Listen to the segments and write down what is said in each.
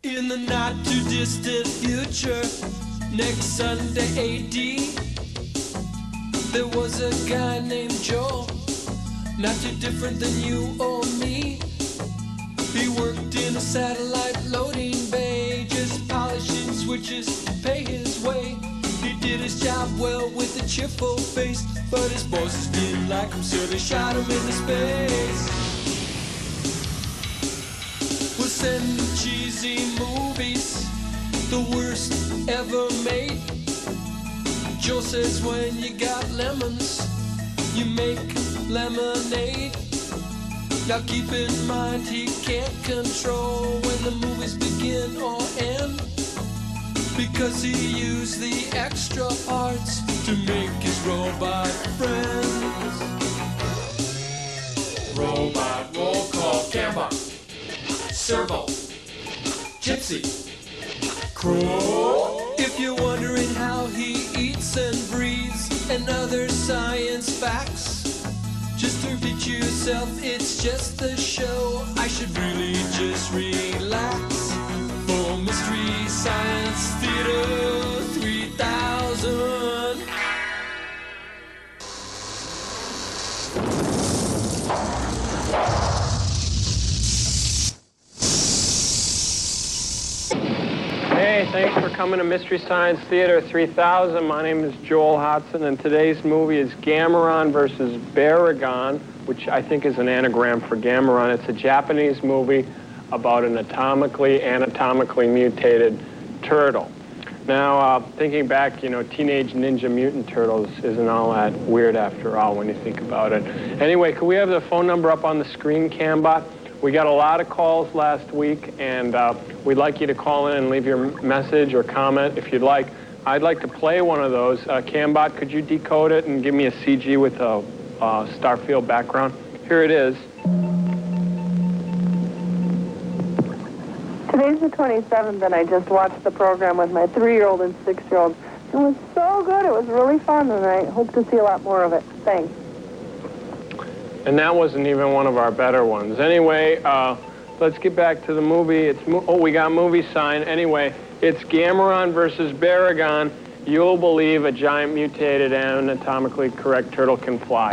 In the not too distant future, next Sunday AD, there was a guy named Joel, not too different than you or me. He worked in a satellite loading bay, just polishing switches to pay his way. He did his job well with a cheerful face, but his bosses didn't like him, so they shot him into space. We'll send cheesy movies, the worst ever made. Joe says when you got lemons, you make lemonade. Now keep in mind he can't control when the movies begin or end, because he used the extra parts to make his robot friends. Robot roll call, Gamera, Servo, Gypsy, Crow. If you're wondering how he eats and breathes and other science facts, just repeat yourself, it's just a show. I should really just relax. For Mystery Science Theater 3000. Hey, thanks for coming to Mystery Science Theater 3000. My name is Joel Hodson, and today's movie is Gamera versus Barugon, which I think is an anagram for Gameron. It's a Japanese movie about an anatomically mutated turtle. Now, thinking back, you know, Teenage Ninja Mutant Turtles isn't all that weird after all when you think about it. Anyway, could we have the phone number up on the screen, Cambot? We got a lot of calls last week, and we'd like you to call in and leave your message or comment if you'd like. I'd like to play one of those. Cambot, could you decode it and give me a CG with a Starfield background? Here it is. Today's the 27th, and I just watched the program with my 3-year-old and 6-year-old. It was so good. It was really fun, and I hope to see a lot more of it. Thanks. And that wasn't even one of our better ones. Anyway, let's get back to the movie. We got movie sign. Anyway, it's Gamera versus Barugon. You'll believe a giant mutated anatomically correct turtle can fly.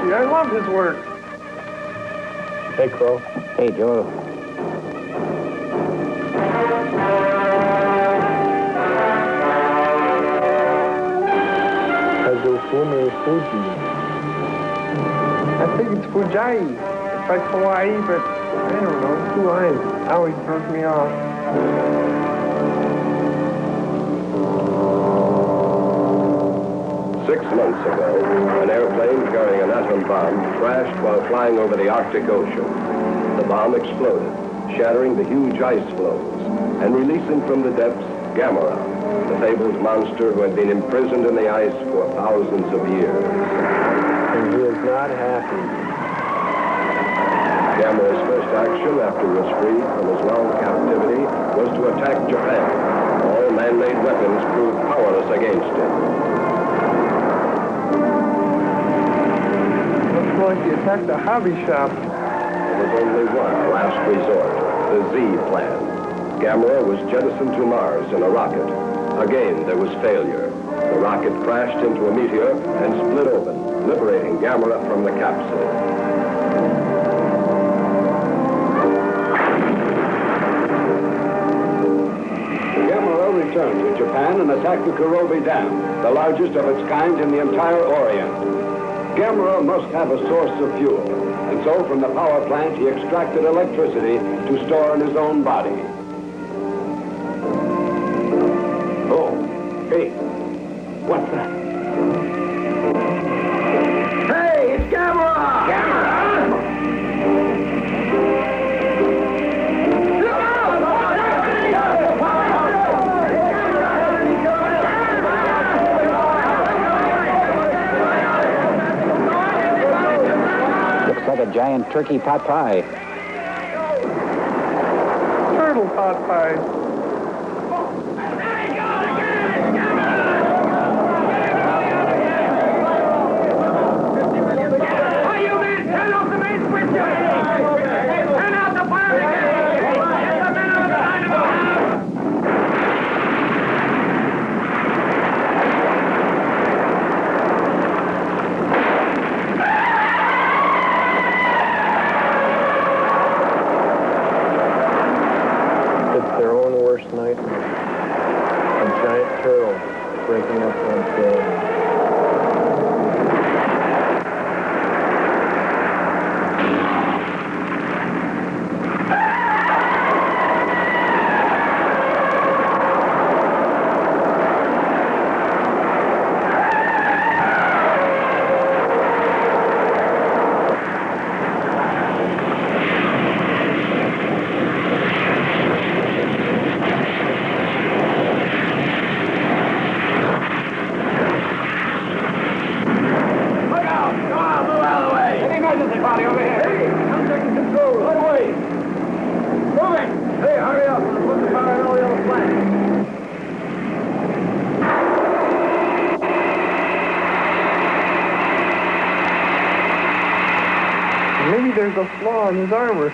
I love his work. Hey, Crow. Hey, Joe. Kazufume Fuji. I think it's Fujai. It's like Hawaii, but I don't know. 2 lines. Always throws me off. 6 months ago, an airplane carrying an atom bomb crashed while flying over the Arctic Ocean. The bomb exploded, shattering the huge ice floes, and releasing from the depths Gamera, the fabled monster who had been imprisoned in the ice for thousands of years. And he is not happy. Gamera's first action after he was freed from his long captivity was to attack Japan. All man-made weapons proved powerless against him. Like he attacked the hobby shop. There was only one last resort, the Z plan. Gamera was jettisoned to Mars in a rocket. Again, there was failure. The rocket crashed into a meteor and split open, liberating Gamera from the capsule. Gamera returned to Japan and attacked the Kurobe Dam, the largest of its kind in the entire Orient. Gamera must have a source of fuel, and so from the power plant he extracted electricity to store in his own body. Oh, hey, What's that? Hey, it's Gamera! Gamera! Looks like a giant turkey pot pie. Turtle pot pie. Night. A giant turtle breaking up on film. Maybe there's a flaw in his armor.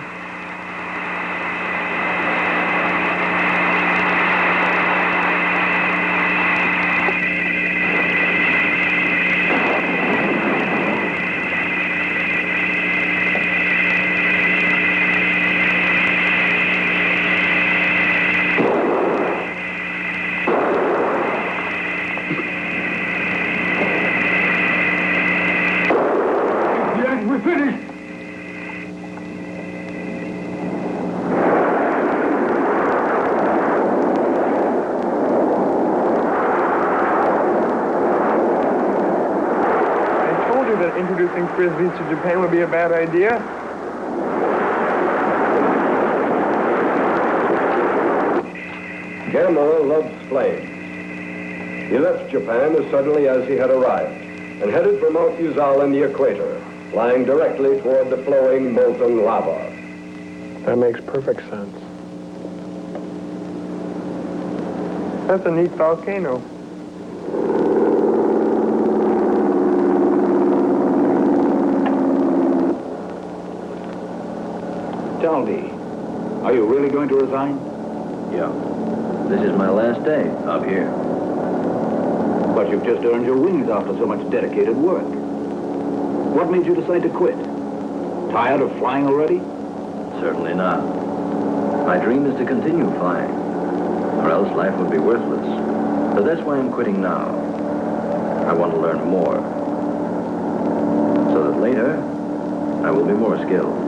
Yes, we're finished. That introducing frisbees to Japan would be a bad idea. Gamera loves flames. He left Japan as suddenly as he had arrived and headed for Mount Uzal in the equator, flying directly toward the flowing molten lava. That makes perfect sense. That's a neat volcano. Tell me, are you really going to resign? Yeah. This is my last day up here. But you've just earned your wings after so much dedicated work. What made you decide to quit? Tired of flying already? Certainly not. My dream is to continue flying, or else life would be worthless. But that's why I'm quitting now. I want to learn more, so that later I will be more skilled.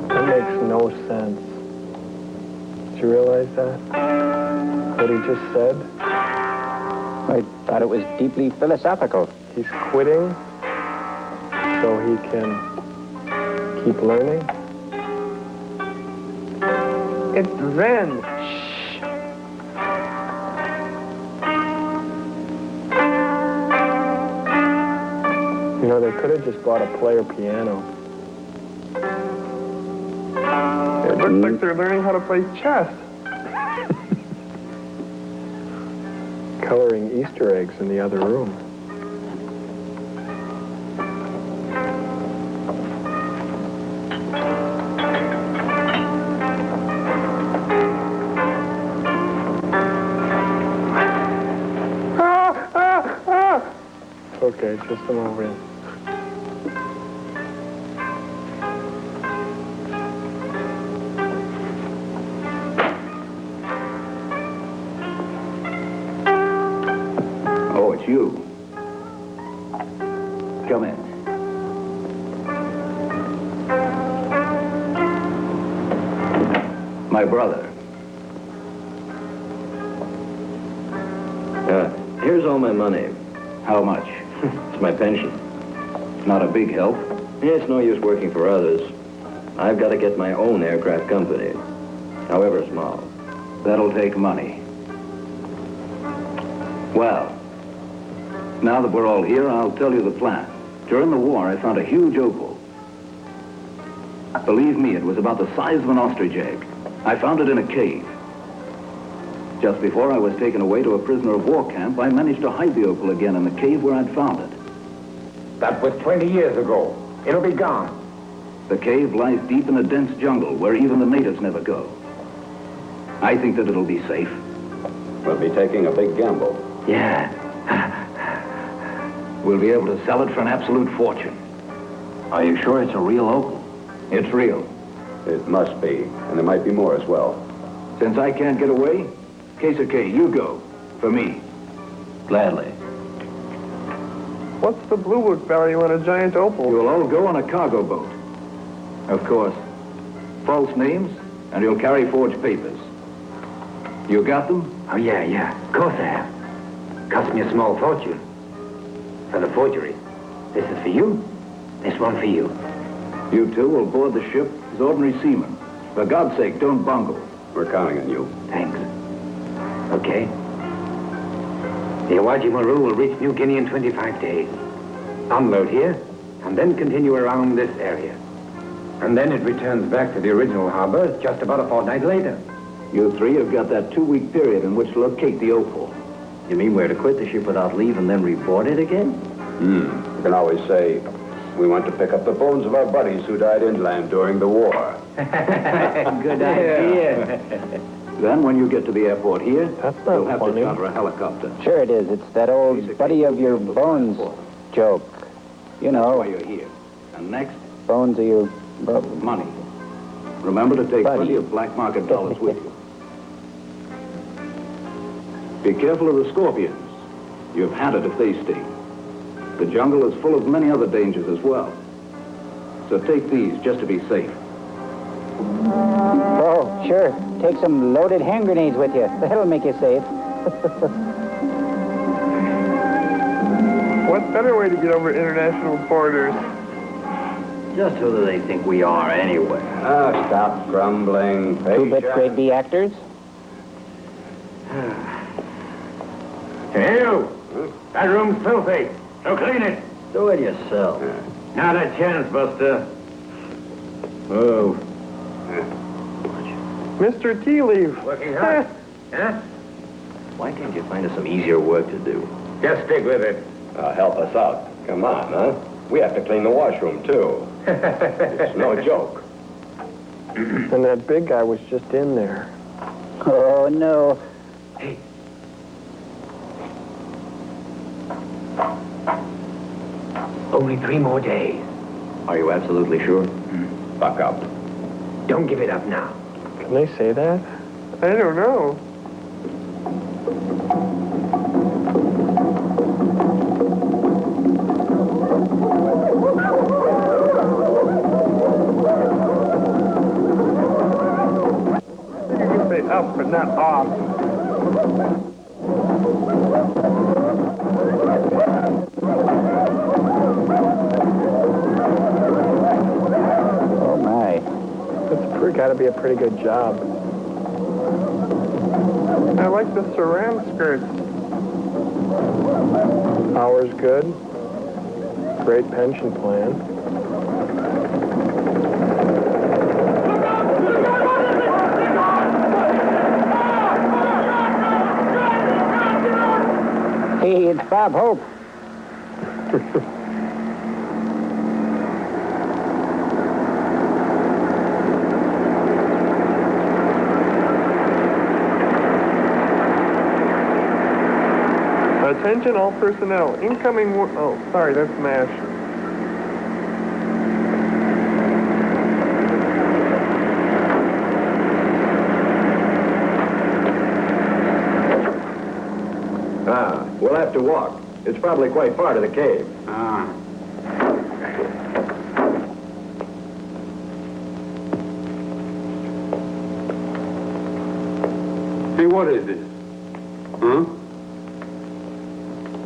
That makes no sense. Did you realize that? What he just said? I thought it was deeply philosophical. He's quitting so he can keep learning? It's Zen. You know, they could have just bought a player piano. It looks like they're learning how to play chess. Coloring Easter eggs in the other room. Okay, just a moment. Oh, it's you. Come in. My brother. Here's all my money. How much? It's my pension. Not a big help. It's no use working for others. I've got to get my own aircraft company, however small. That'll take money. Well, now that we're all here, I'll tell you the plan. During the war, I found a huge opal. Believe me, it was about the size of an ostrich egg. I found it in a cave. Just before I was taken away to a prisoner of war camp, I managed to hide the opal again in the cave where I'd found it. That was 20 years ago. It'll be gone. The cave lies deep in a dense jungle where even the natives never go. I think that it'll be safe. We'll be taking a big gamble. Yeah. We'll be able to sell it for an absolute fortune. Are you sure it's a real opal? It's real. It must be, and there might be more as well. Since I can't get away, K04, you go. For me. Gladly. What's the blue book value on a giant opal? You'll all go on a cargo boat. Of course, false names, and you'll carry forged papers. You got them? Oh, yeah. Of course I have. Cost me a small fortune. For the forgery. This is for you. This one for you. You two will board the ship as ordinary seamen. For God's sake, don't bungle. We're counting on you. Thanks. Okay. The Awaji Maru will reach New Guinea in 25 days. Unload here, and then continue around this area. And then it returns back to the original harbor just about a fortnight later. You three have got that 2-week period in which to locate the opal. You mean we're to quit the ship without leave and then reboard it again? You can always say, we went to pick up the bones of our buddies who died inland during the war. Good idea. Then when you get to the airport here, That's not you'll have funny. to charter a helicopter. Sure it is. It's that old buddy of your bones joke. You That's why know, you're here. And next, bones of your... money. Remember to take Buddy. plenty of black market dollars with you. Be careful of the scorpions. You've had it if they sting. The jungle is full of many other dangers as well. So take these just to be safe. Oh, sure. Take some loaded hand grenades with you. That'll make you safe. What better way to get over international borders? Just who do they think we are anyway? Ah, stop grumbling. Two-bit grade B actors? Hey, you! That room's filthy. So clean it. Do it yourself. Not a chance, Buster. Oh. Mr. Tea Leaf. Working hard? Huh? Why can't you find us some easier work to do? Just stick with it. Help us out. Come on, huh? We have to clean the washroom, too. It's no joke. And that big guy was just in there. Oh, no. Hey. Only 3 more days. Are you absolutely sure? Buck up. Don't give it up now. Can they say that? I don't know. You can say up, but not off. Oh, my. That's got to be a pretty good job. I like the saran skirts. Hours good. Great pension plan. Hey, it's Bob Hope. Attention all personnel. Incoming... Oh, sorry, that's MASH. We'll have to walk. It's probably quite far to the cave. Hey, what is this? Huh?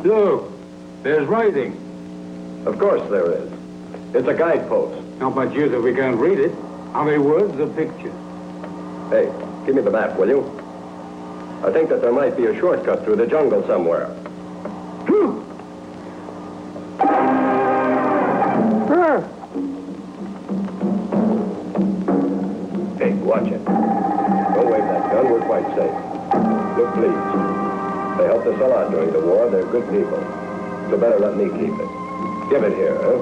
Look, There's writing. Of course there is. It's a guidepost. Not much use if we can't read it. Are they words or pictures? Hey, give me the map, will you? I think that there might be a shortcut through the jungle somewhere. Hey, watch it. Don't wave that gun. We're quite safe. Look, please. They helped us a lot during the war. They're good people. So better let me keep it. Give it here, huh?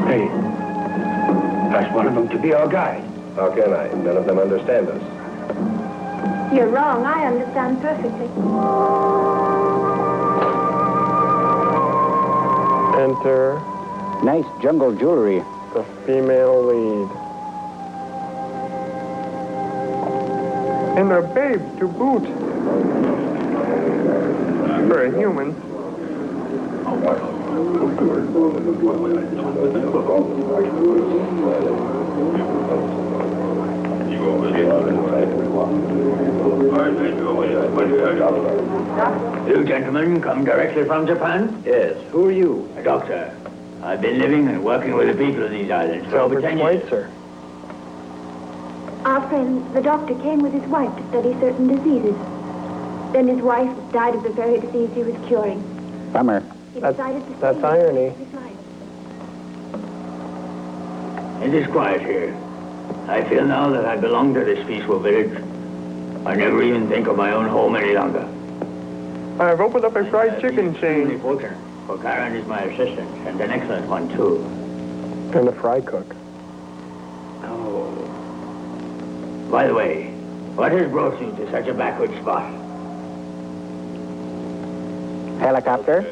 Hey, ask one of them to be our guide. How can I? None of them understand us. You're wrong. I understand perfectly. Enter Nice jungle jewelry. the female lead. And a babe to boot. For a human. You gentlemen come directly from Japan? Yes. Who are you? A doctor. I've been living and working with the people of these islands for over 10 years. Schweitzer. Our friend, the doctor, came with his wife to study certain diseases. Then his wife died of the very disease he was curing. Bummer. He That's- decided to that's stay irony. his life. It is quiet here. I feel now that I belong to this peaceful village. I never even think of my own home any longer. I've opened up a fried chicken Extremely chain. fortunate, for Karen is my assistant, and an excellent one, too. And a fry cook. Oh. By the way, what has brought you to such a backward spot? Helicopter?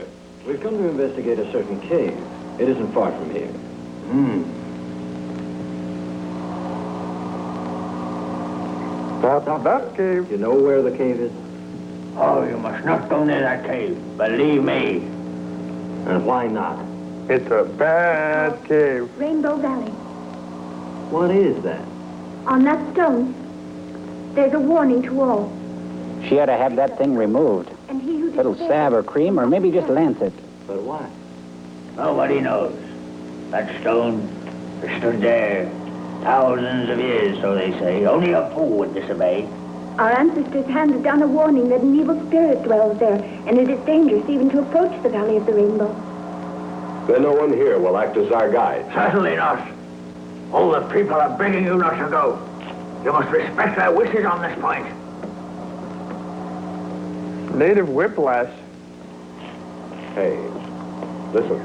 We've come to investigate a certain cave. It isn't far from here. That cave. You know where the cave is? Oh, you must not go near that cave. Believe me. And why not? It's a bad cave. Rainbow Valley. What is that? On that stone, there's a warning to all. She ought to have that thing removed. And he who Little salve or cream, or maybe just lancet. But why? Nobody knows. That stone has stood there thousands of years, so they say. Only a fool would disobey. Our ancestors handed down a warning that an evil spirit dwells there, and it is dangerous even to approach the Valley of the Rainbow. Then no one here will act as our guide. Certainly not. All the people are begging you not to go. You must respect their wishes on this point. Native whiplash. Hey, listen.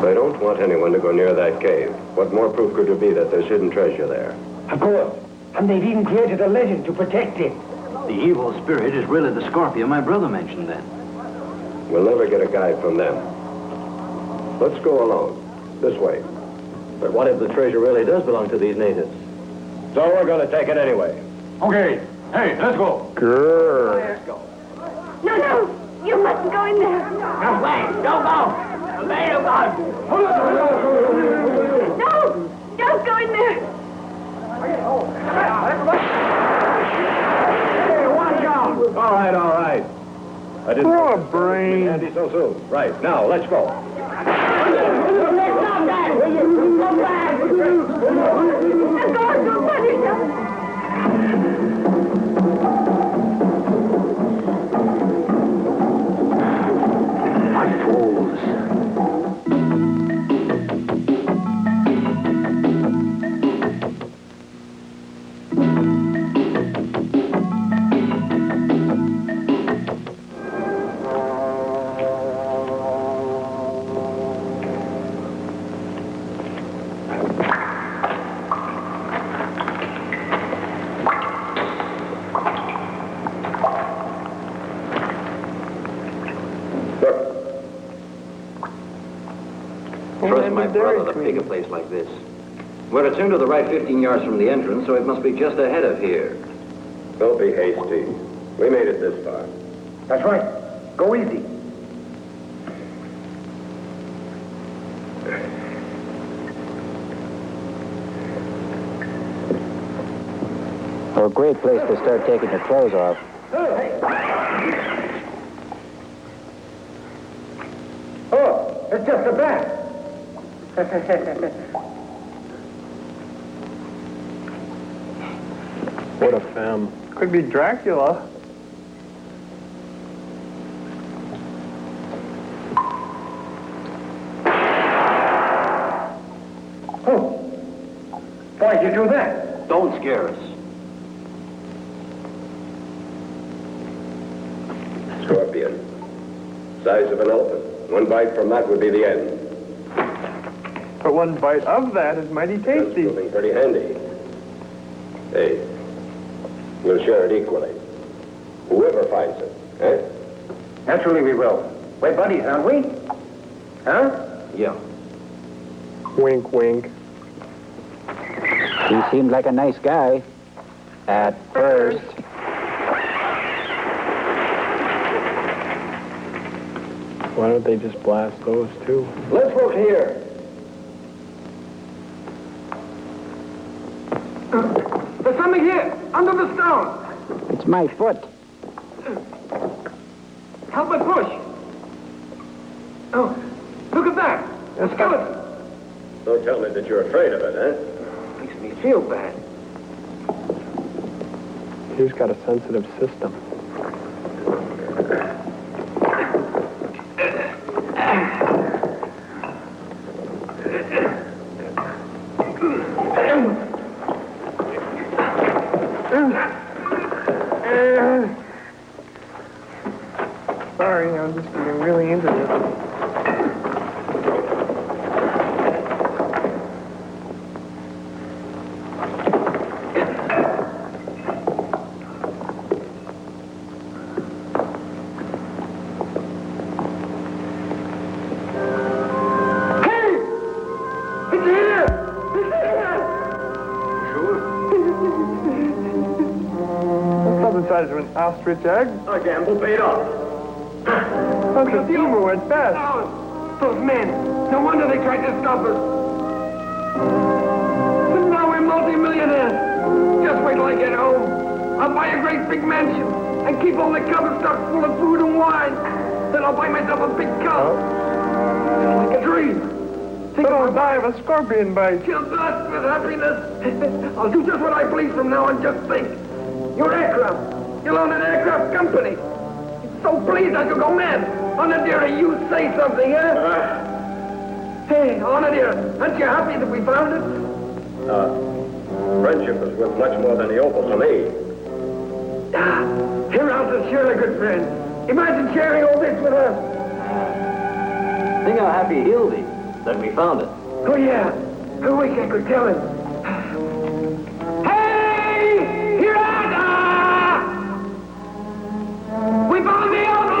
I don't want anyone to go near that cave. What more proof could there be that there's hidden treasure there? Of course. And they've even created a legend to protect it. The evil spirit is really the scorpion my brother mentioned then. We'll never get a guide from them. Let's go alone. This way. But what if the treasure really does belong to these natives? So we're going to take it anyway. Okay. Hey, let's go. Grrr. No, no! You mustn't go in there! Just wait. Don't go. Obey your God. No! Don't go in there! Hey, watch out. All right. I didn't Poor think it was brain. handy so soon. Right, now, let's go. Stop that! Come back! The guards will punish us! What fools. Trust my brother to pick a place like this. We're to turn to the right 15 yards from the entrance, so it must be just ahead of here. Don't be hasty. We made it this far. That's right. Go easy. Well, a great place to start taking your clothes off. Oh, it's just a bat. What a femme. Could be Dracula. Oh, why'd you do that? Don't scare us. Scorpion. Size of an elephant. One bite from that would be the end. But one bite of that is mighty That's tasty. proving pretty handy. Hey, we'll share it equally. Whoever finds it, eh? Naturally we will. We're buddies, aren't we? Huh? Yeah. Wink, wink. He seemed like a nice guy. At first. Why don't they just blast those two? Let's look here. There's something here, under the stone. It's my foot. Help me push. Oh, look at that. A skeleton. Don't tell me that you're afraid of it, eh? Makes me feel bad. He's got a sensitive system. Sorry, I'm just getting really into this. The size of an ostrich egg. Our gamble paid off. Uncle Emu went fast. Those men. No wonder they tried to stop us. But now we're multi-millionaires. Just wait till I get home. I'll buy a great big mansion and keep all the cupboards stuffed full of food and wine. Then I'll buy myself a big cow. Like a dream. But I'll die of a scorpion bite. Till dust with happiness. I'll do just what I please from now on. Just think. Your aircraft. You'll own an aircraft company. It's so pleased I could go mad. Honor dear, you say something, eh? Hey, Honor dear, aren't you happy that we found it? Friendship is worth much more than the opal to me. Here's is surely good friend. Imagine sharing all this with us. Think how happy he'll be that we found it. Oh, yeah. I wish I could tell him. Hey! Here I am! We found the opal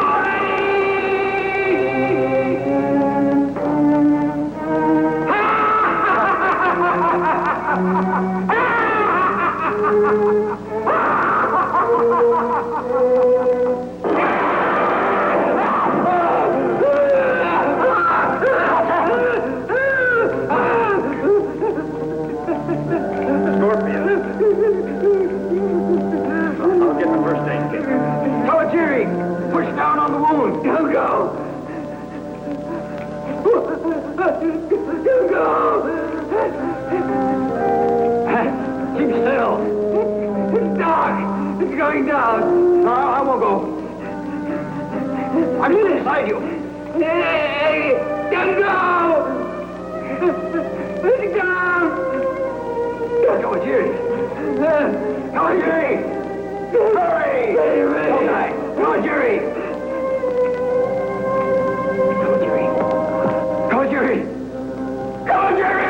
Keep still. It's dark. It's going down. No, I won't go. I'm inside you. Hey, don't go. Let it go. Come on, Jerry. Come on, Jerry. Hurry. Okay. Come on, Jerry. Come on, Jerry. Come on, Jerry. Come on, Jerry.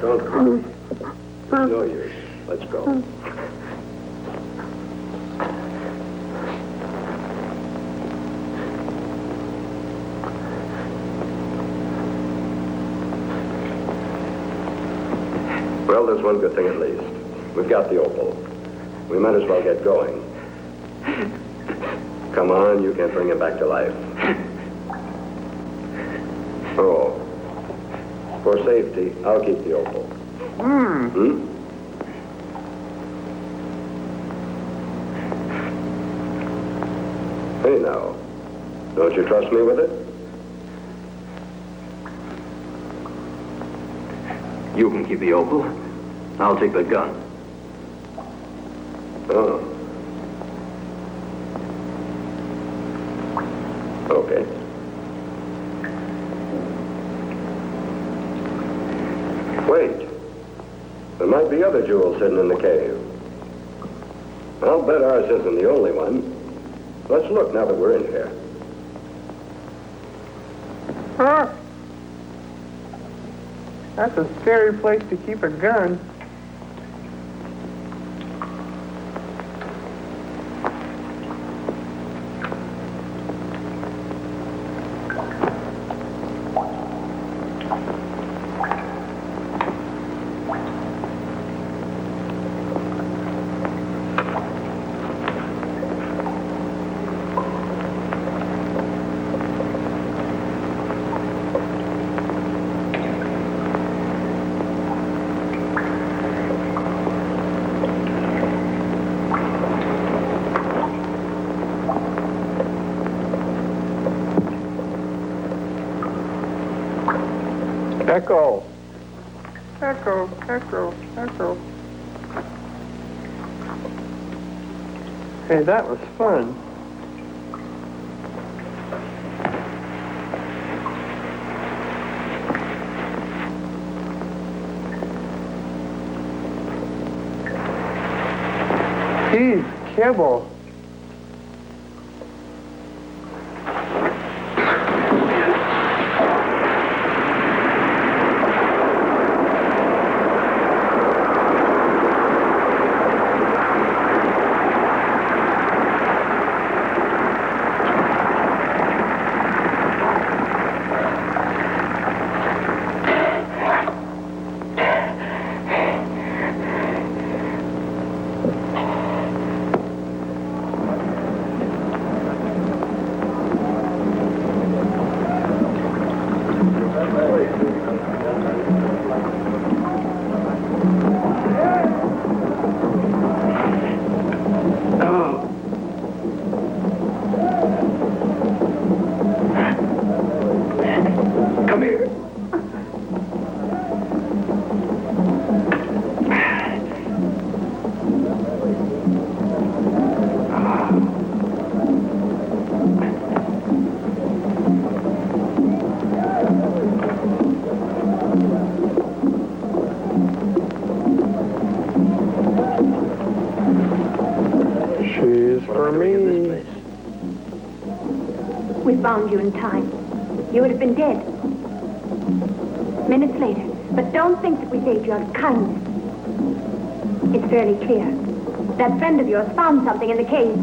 Don't cry. No use. Let's go. Well, there's one good thing at least. We've got the opal. We might as well get going. Come on, you can bring him back to life. Oh. For safety, I'll keep the opal. Hmm? Hey, now. Don't you trust me with it? You can keep the opal. I'll take the gun. Oh. Okay. Wait. There might be other jewels hidden in the cave. I'll bet ours isn't the only one. Let's look now that we're in here. Huh? That's a scary place to keep a gun. Echo. Echo, echo, echo. Hey, that was fun. Geez, kibble. We found you in time. You would have been dead minutes later. But don't think that we saved you out of kindness. It's fairly clear. That friend of yours found something in the cave.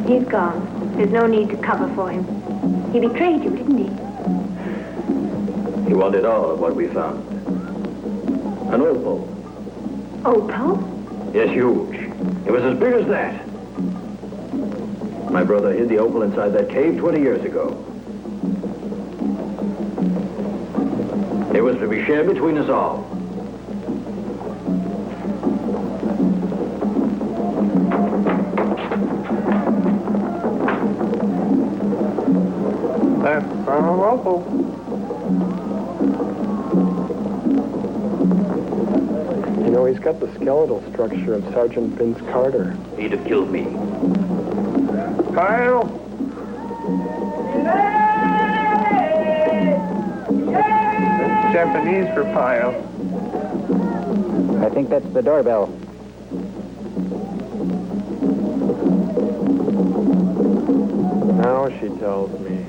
He's gone. There's no need to cover for him. He betrayed you, didn't he? He wanted all of what we found. An opal. Opal? Yes, huge. It was as big as that. My brother hid the opal inside that cave 20 years ago. It was to be shared between us all. That's from an opal. You know, he's got the skeletal structure of Sergeant Vince Carter. He'd have killed me. Kyle! That's Japanese for pile. I think that's the doorbell. Now she tells me.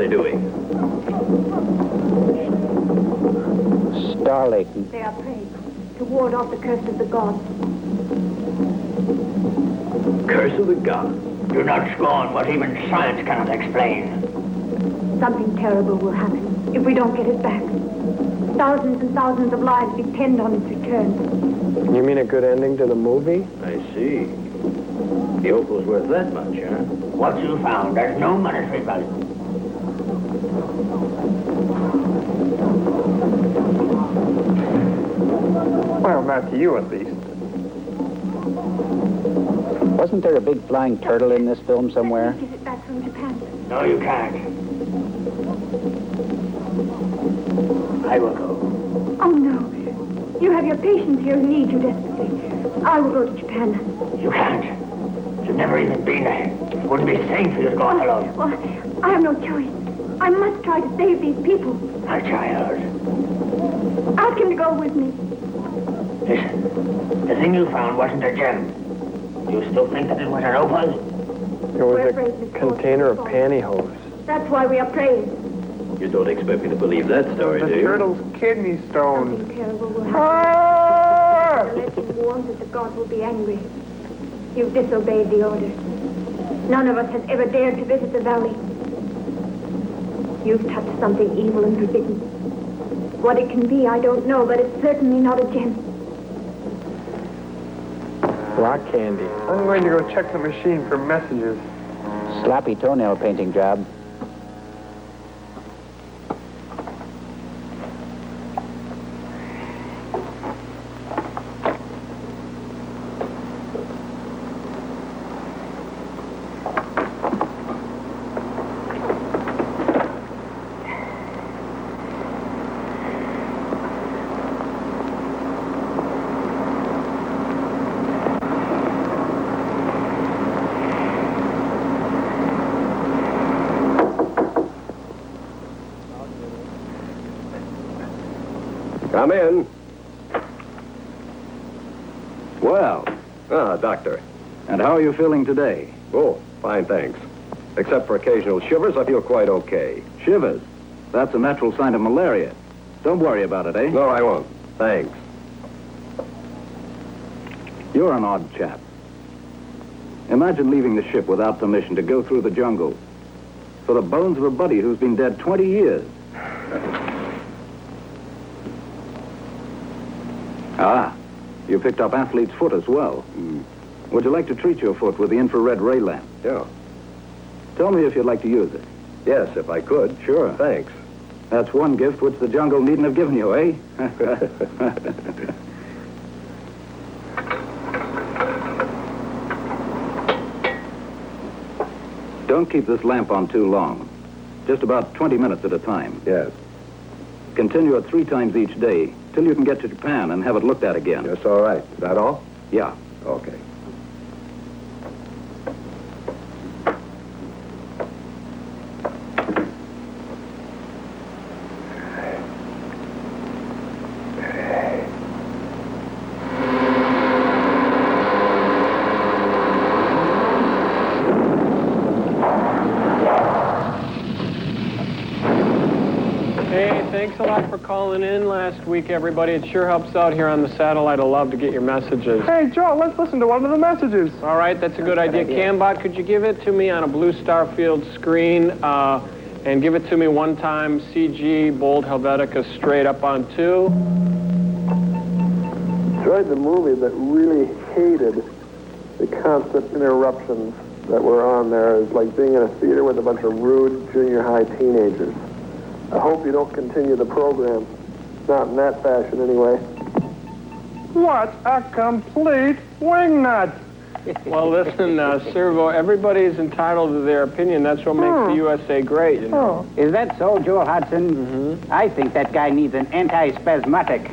they doing? Starlating. They are praying to ward off the curse of the gods. Curse of the gods. Do not scorn what even science cannot explain. Something terrible will happen if we don't get it back. Thousands and thousands of lives depend on its return. You mean a good ending to the movie? I see. The opal's worth that much, huh? What you found has no monetary value. Well, not to you, at least. Wasn't there a big flying turtle in this film somewhere? Get it back from Japan. No, you can't. I will go. Oh, no. You have your patients here who need you desperately. I will go to Japan. You can't. You've never even been there. It wouldn't be safe for you to go on alone. Well, I have no choice. I must try to save these people. My child. Ask him to go with me. Listen, the thing you found wasn't a gem. Do you still think that it was an opal? It was a container of pantyhose. That's why we are praying. You don't expect me to believe that story, The do you? turtle's kidney stone. Something terrible will happen. The legend warns that the gods will be angry. You've disobeyed the order. None of us has ever dared to visit the valley. You've touched something evil and forbidden. What it can be, I don't know, but it's certainly not a gem. Rock candy. I'm going to go check the machine for messages. Sloppy toenail painting job. Come in. Well, doctor. And how are you feeling today? Oh, fine, thanks. Except for occasional shivers, I feel quite okay. Shivers? That's a natural sign of malaria. Don't worry about it, eh? No, I won't. Thanks. You're an odd chap. Imagine leaving the ship without permission to go through the jungle for the bones of a buddy who's been dead 20 years. Ah, you picked up athlete's foot as well. Would you like to treat your foot with the infrared ray lamp? Yeah. Tell me if you'd like to use it. Yes, if I could. Sure. Thanks. That's one gift which the jungle needn't have given you, eh? Don't keep this lamp on too long. Just about 20 minutes at a time. Yes. Continue it 3 times each day till you can get to Japan and have it looked at again. That's all right. Is that all? Yeah. Okay. Thanks a lot for calling in last week, everybody. It sure helps out here on the satellite. I love to get your messages. Hey, Joe, let's listen to one of the messages. All right, that's a good idea. Cambot, could you give it to me on a blue Starfield screen and give it to me one time, CG, bold Helvetica, straight up on 2? Enjoyed the movie, but really hated the constant interruptions that were on there. It was like being in a theater with a bunch of rude junior high teenagers. I hope you don't continue the program. Not in that fashion, anyway. What a complete wingnut! Well, listen, Servo, everybody's entitled to their opinion. That's what makes the USA great, you know. Is that so, Joel Hudson? Mm-hmm. I think that guy needs an anti-spasmodic.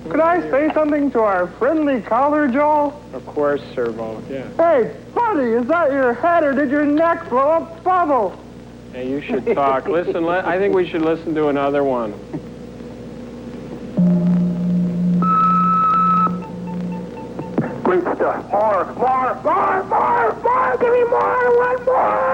Could I say something to our friendly caller, Joel? Of course, Servo, yeah. Hey, buddy, is that your head or did your neck blow up bubble? Hey, you should talk. Listen, I think we should listen to another one. Great stuff. More. Give me more. One more.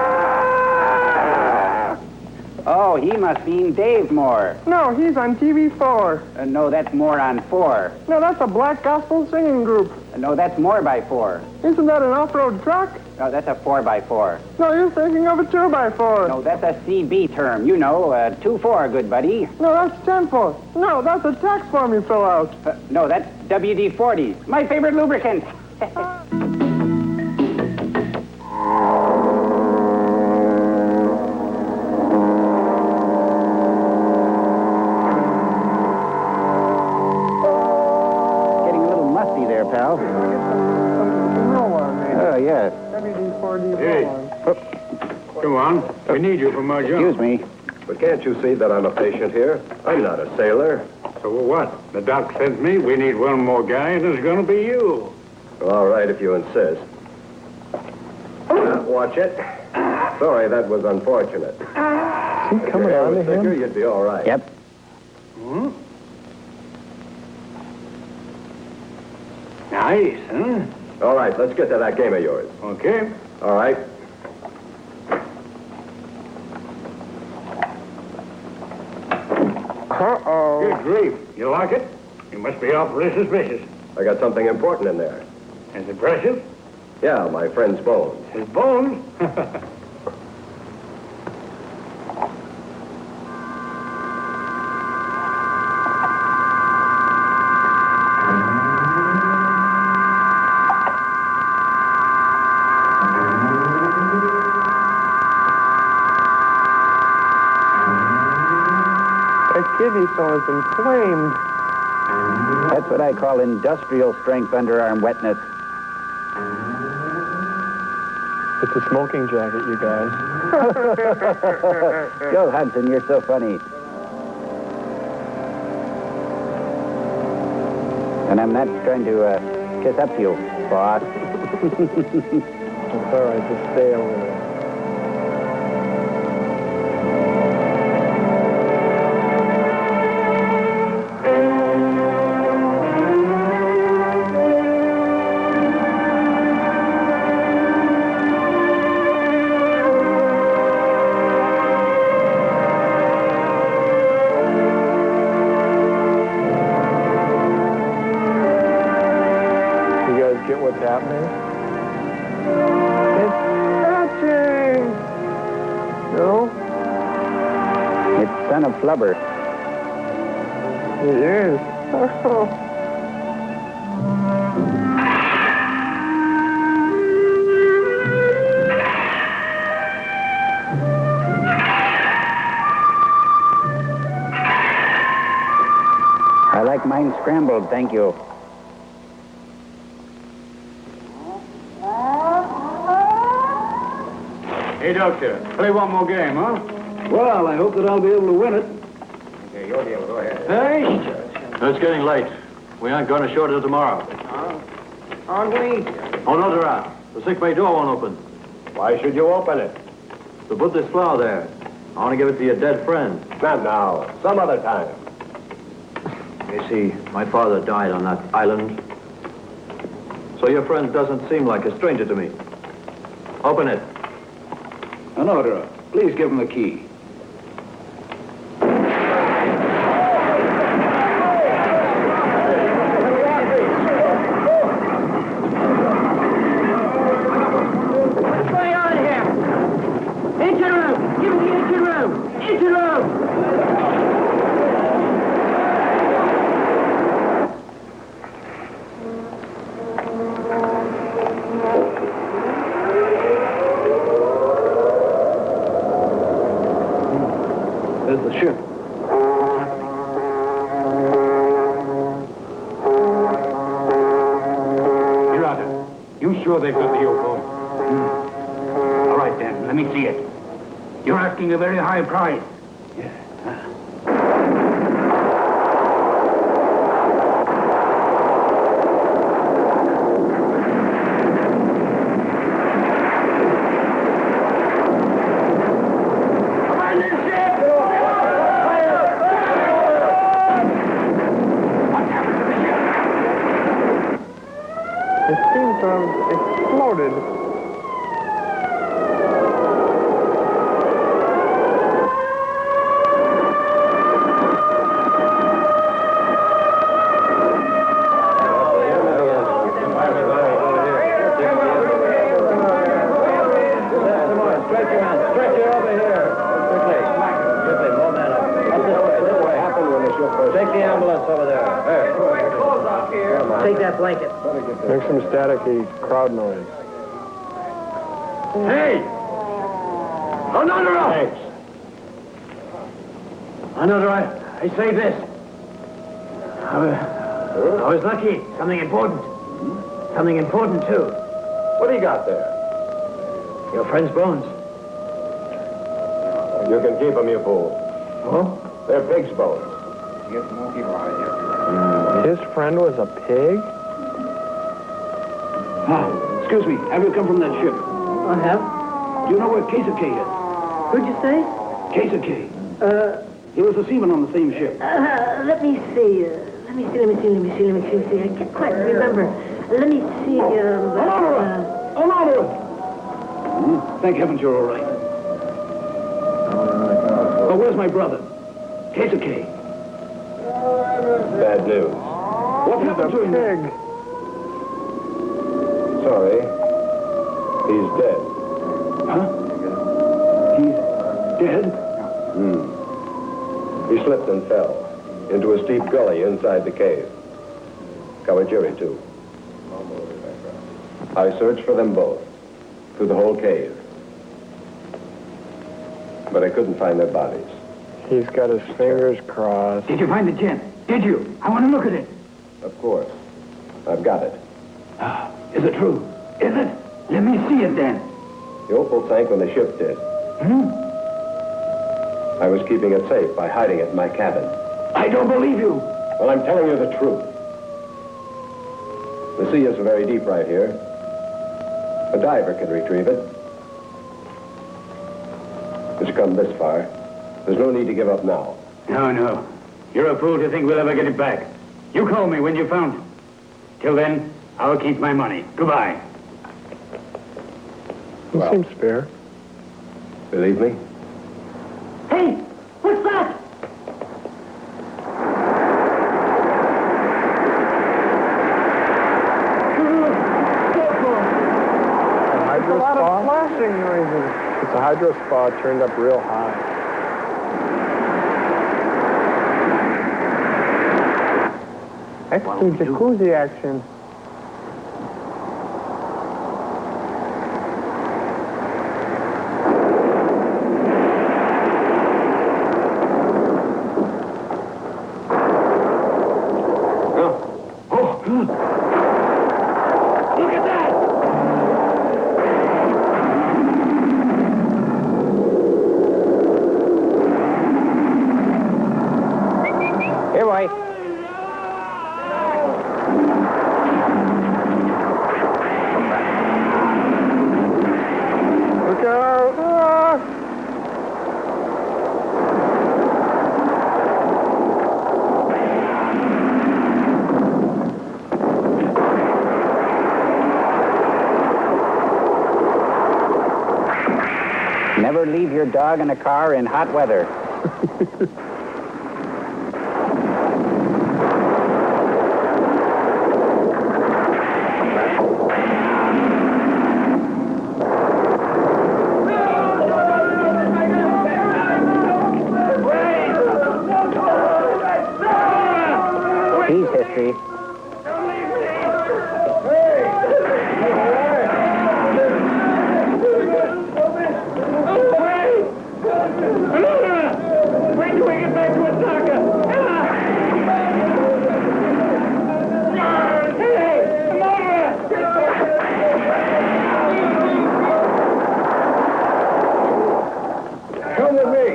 Oh, Oh, he must mean Dave Moore. No, he's on TV4. No, that's Moore on 4. No, that's a black gospel singing group. No, that's More by 4. Isn't that an off-road truck? No, that's a 4x4. No, you're thinking of a 2x4. No, that's a CB term. You know, 2-4, good buddy. No, that's 10-4. No, that's a tax form you fill out. No, that's WD-40. My favorite lubricant. Getting a little musty there, pal. Oh, yes. WD-40 Hey. Come on. We need you for my job. Excuse me. But can't you see that I'm a patient here? I'm not a sailor. So what? The doc sends me. We need one more guy, and it's going to be you. All right, if you insist. Watch it. Sorry, that was unfortunate. Is he coming on to him? You'd be all right. Yep. Hmm? Nice, huh? All right, let's get to that game of yours. Okay. All right. Uh-oh. Good grief. You like it? You must be awfully suspicious. I got something important in there. Is it precious? Yeah, my friend's bones. His bones? That kidney stone is inflamed. That's what I call industrial strength underarm wetness. It's a smoking jacket, you guys. Joe Hudson, you're so funny. And I'm not trying to kiss up to you, boss. It's all right, just stay over there. Get what's happening? It's hatching! No? It's son of flubber. It is. I like mine scrambled, thank you. Hey, Doctor, play one more game, huh? Well, I hope that I'll be able to win it. Okay, you'll be able to go ahead. Hey? It's getting late. We aren't going to show till tomorrow. Aren't we? Oh, no, Dora. The sick bay door won't open. Why should you open it? So put this flower there. I want to give it to your dead friend. Not now. Some other time. You see, my father died on that island. So your friend doesn't seem like a stranger to me. Open it. An order. Please give him the key. What's going on here? Engine room! Give me the engine room! Engine room! There's the ship. You're out there. You sure they've got the U-boat? All right, then. Let me see it. You're asking a very high price. It seems to have exploded. man. Stretch it over here. Quickly. Quickly, more men up. Up this way, this way. What happened when the ship was... Take the ambulance over there. Hey. Take that blanket. Make some staticky crowd noise. Hey! Another up! Thanks. Another, I say this. I was lucky. Something important. Something important, too. What do you got there? Your friend's bones. You can keep them, you fool. Oh? They're pig's bones. His friend was a pig? Excuse me, have you come from that ship? I have. Do you know where K04 is? Who'd you say? K04. He was a seaman on the same ship. Let me see. Let me see. I can't quite remember. Let me see. Honora! Thank heavens you're all right. Oh, where's my brother? K04. Bad news. What happened to him? Pig. Sorry. He's dead. Huh? He's dead? He slipped and fell into a steep gully inside the cave. Kawajiri, too. I searched for them both through the whole cave. But I couldn't find their bodies. He's got his fingers crossed. Did you find the gem? Did you? I want to look at it. Of course. I've got it. Is it true? Is it? Let me see it then. The opal sank when the ship did. I was keeping it safe by hiding it in my cabin. I don't believe you. Well, I'm telling you the truth. The sea isn't very deep right here. A diver can retrieve it. It's come this far. There's no need to give up now. No. You're a fool to think we'll ever get it back. You call me when you found it. Till then, I'll keep my money. Goodbye. He seems fair. Believe me? Hey, what's that? There's a lot of flashing noises. It's a hydro spa turned up real high. That's some jacuzzi action. Look at that! Here, boy. Look out! Ah! Never leave your dog in a car in hot weather. Peace history. Wait till we get back to Osaka. Hey, come over. Come with me.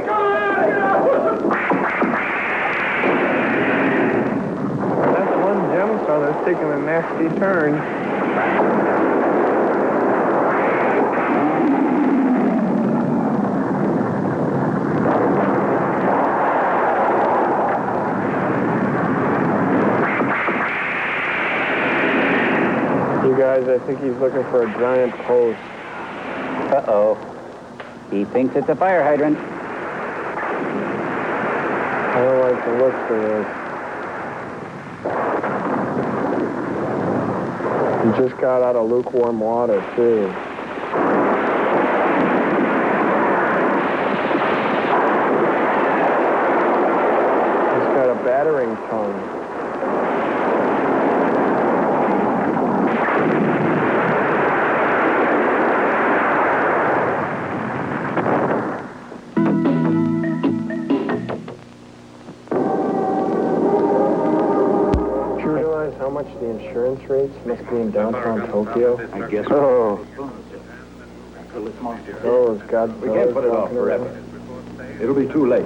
That's one gemstone that's taking a nasty turn. You guys, I think he's looking for a giant post. Uh-oh. He thinks it's a fire hydrant. I don't like the looks of this. He just got out of lukewarm water, too. the insurance rates must be in downtown Tokyo. I guess. Oh, Those God. We can't put it off forever. It'll be too late.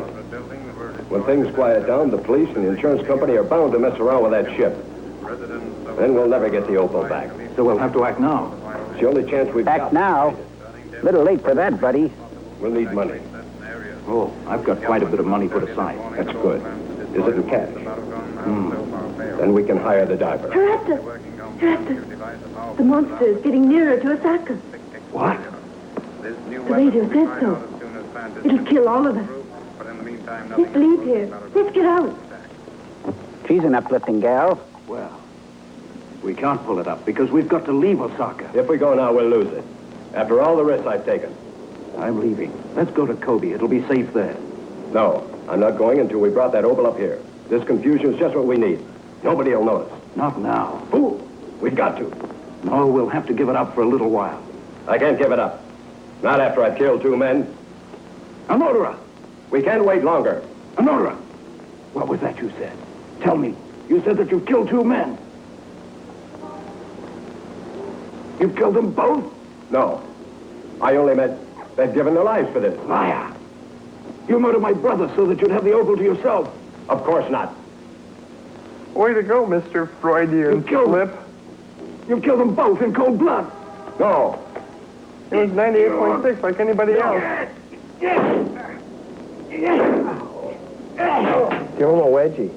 When things quiet down, the police and the insurance company are bound to mess around with that ship. Then we'll never get the opal back. So we'll have to act now. It's the only chance we've got. act now. Little late for that, buddy. We'll need money. Oh, I've got quite a bit of money put aside. That's good. Is it in cash? Then we can hire the diver. Haratta! The monster is getting nearer to Osaka. What? The radio said so. It'll kill all of us. Let's leave here. Let's get out. She's an uplifting gal. Well, we can't pull it up because we've got to leave Osaka. If we go now, we'll lose it. After all the risks I've taken. I'm leaving. Let's go to Kobe. It'll be safe there. No, I'm not going until we brought that opal up here. This confusion's just what we need. Nobody will notice. Not now. Fool! We've got to. No, we'll have to give it up for a little while. I can't give it up. Not after I've killed 2 men. Anodora! We can't wait longer. Anodora! What was that you said? Tell me. You said that you killed 2 men. You killed them both? No. I only meant they've given their lives for this. Liar! You murdered my brother so that you'd have the opal to yourself. Of course not. Way to go, Mr. Freudian slip. You killed them both in cold blood. No. It was 98.6 like anybody else. Give him a wedgie.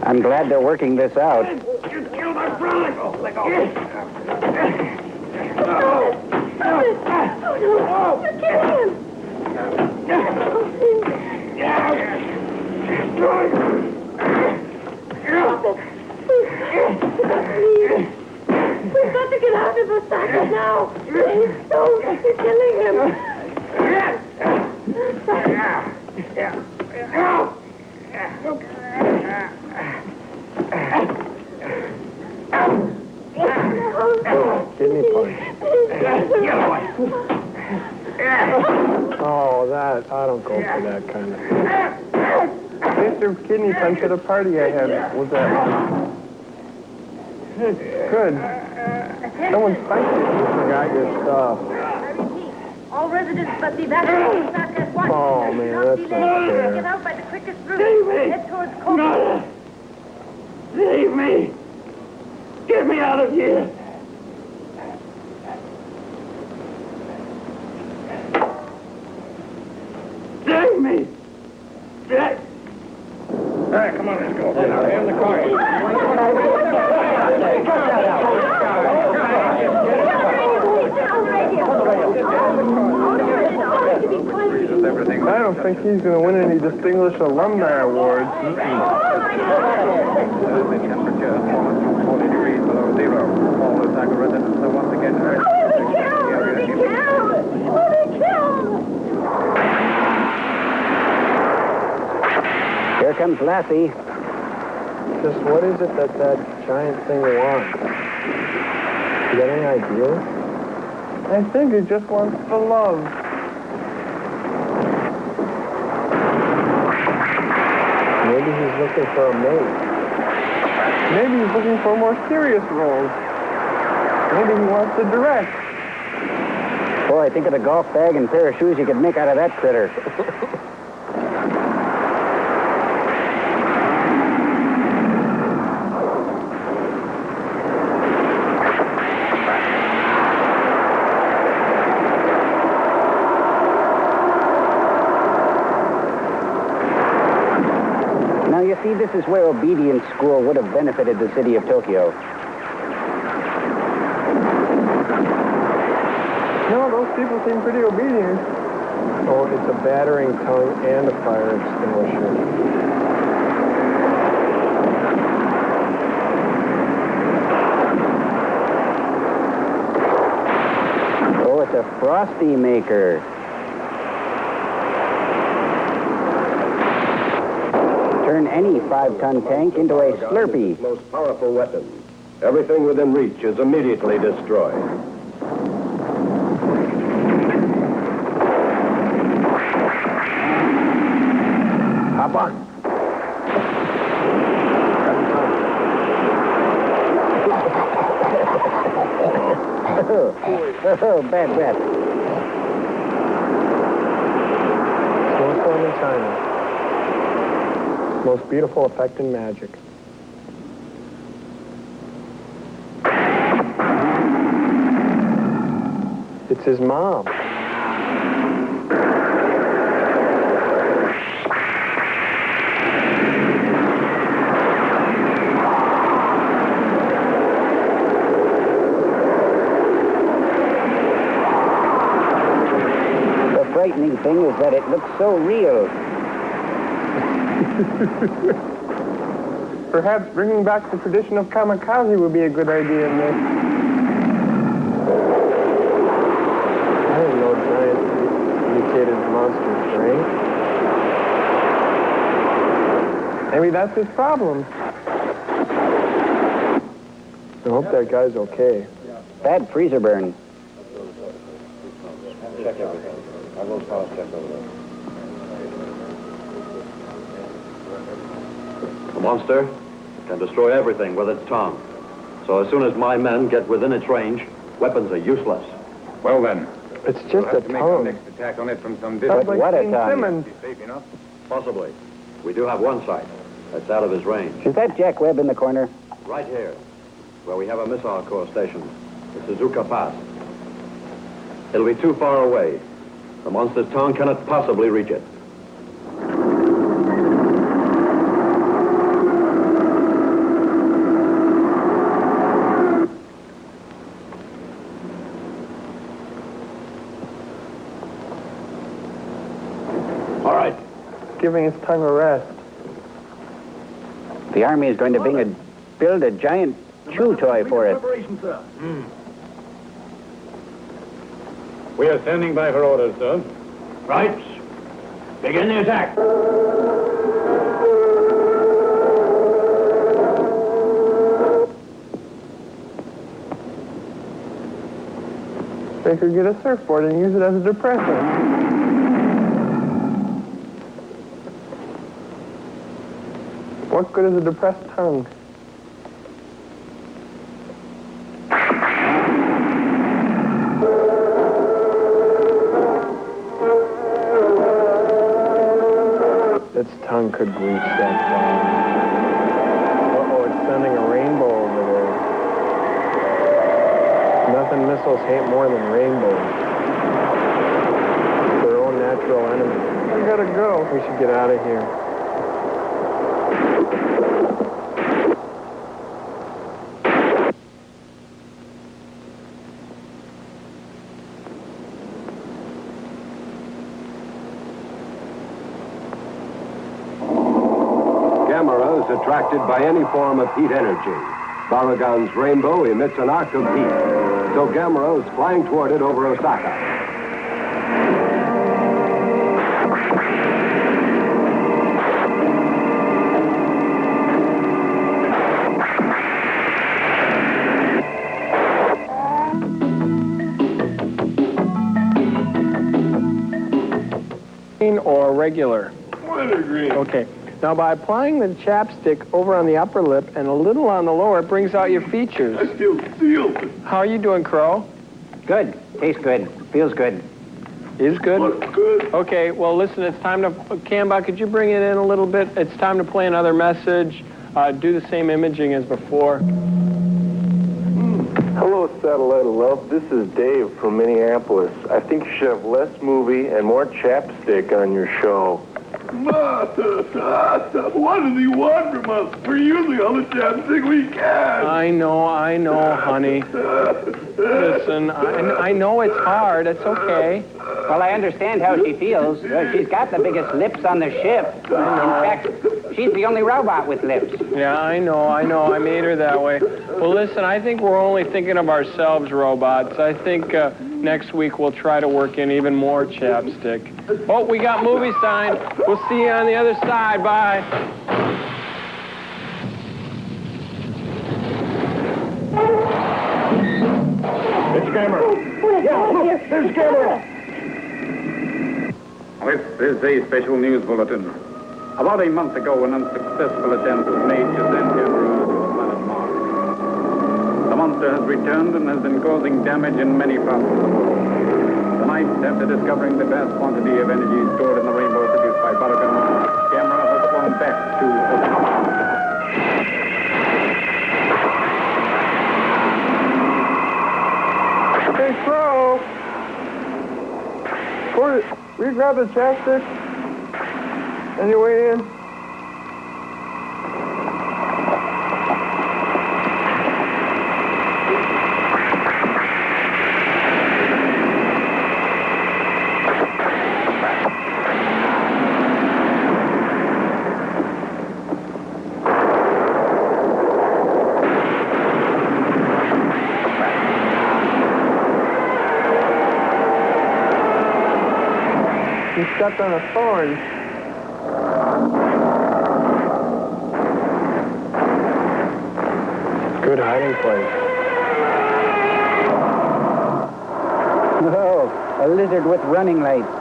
I'm glad they're working this out. You killed my brother! Let go. Oh, no. You're killing him. Stop it. Please. We've got to get out of Osaka now. Please don't. You're killing him. Kidney punch. Oh, that. I don't go for that kind of thing. Mr. Kidney punch at a party I had. Was that? Good. Someone spiked it. You forgot your stuff. All residents must evacuate Osaka at once. Oh, man, that's not fair. Get out by the quickest route. Save me! Head towards Kobe. No! Save me! Get me out of here! Save me! Save... All right, come on, let's go. In the car. I don't think he's going to win any Distinguished Alumni Awards. Temperature 40 degrees below zero. All Osaka residents are once again urged to Here comes Lassie. Just what is it that giant thing wants? You got any ideas? I think he just wants the love. Maybe he's looking for a mate. Maybe he's looking for more serious roles. Maybe he wants to direct. Boy, think of the golf bag and pair of shoes you could make out of that critter. Now, you see, this is where obedience school would have benefited the city of Tokyo. No, those people seem pretty obedient. Oh, it's a battering tongue and a fire extinguisher. Oh, it's a frosty maker. Turn any 5-ton tank into a Slurpee. Its most powerful weapon. Everything within reach is immediately destroyed. Oh, bad breath. Snowstorm in China. Most beautiful effect in magic. It's his mom. The frightening thing is that it looks so real. Perhaps bringing back the tradition of kamikaze would be a good idea, Nick. I didn't know giant mutated monsters drank. Maybe that's his problem. I hope that guy's okay. Bad freezer burn. Check everything. I will cross check over there. The monster can destroy everything with its tongue. So as soon as my men get within its range, weapons are useless. Well then, It's we'll just have a to make our tongue. next attack on it from some Sounds distance. like What a Gene tongue. Simmons. Be safe enough. Possibly. We do have one site that's out of his range. Is that Jack Webb in the corner? Right here, where we have a missile corps stationed. The Suzuka Pass. It'll be too far away. The monster's tongue cannot possibly reach it. All right. Giving his tongue a rest. The Army is going to build a giant chew toy for it. Sir. We are standing by for orders, sir. Right. Begin the attack. They could get a surfboard and use it as a depressant. What good is a depressed tongue? Its tongue could reach that far. Uh-oh, it's sending a rainbow over there. Nothing missiles hate more than rainbows. It's their own natural enemy. I gotta go. We should get out of here. Gamera is attracted by any form of heat energy. Barugon's rainbow emits an arc of heat, so Gamera is flying toward it over Osaka. Green or regular? Wintergreen. Okay. Now, by applying the chapstick over on the upper lip and a little on the lower, it brings out your features. I feel sealed. How are you doing, Crow? Good. Tastes good. Feels good. Is good? Looks good. Okay, well, listen, it's time to... Camba, could you bring it in a little bit? It's time to play another message. Do the same imaging as before. Hello, Satellite of Love. This is Dave from Minneapolis. I think you should have less movie and more chapstick on your show. What does he want from us? We're using all the chapstick we can. I know, honey. Listen, I know it's hard. It's okay. Well, I understand how she feels. She's got the biggest lips on the ship. In fact, she's the only robot with lips. Yeah, I know. I made her that way. Well, listen, I think we're only thinking of ourselves, robots. I think next week we'll try to work in even more chapstick. Oh, we got movie sign. We'll see you on the other side. Bye. It's Gamera. Yeah, look, there's Gamera. This is a special news bulletin. About a month ago, an unsuccessful attempt was made to send Gamera to the planet Mars. The The monster has returned and has been causing damage in many parts of the world. Tonight, after discovering the vast quantity of energy stored in the rainbow produced by Barugon, Gamera has flown back to Okinawa. Hey, Crow! Will you grab the chapstick? On your way in? He stepped on a thorn. Good hiding place. Oh, a lizard with running lights.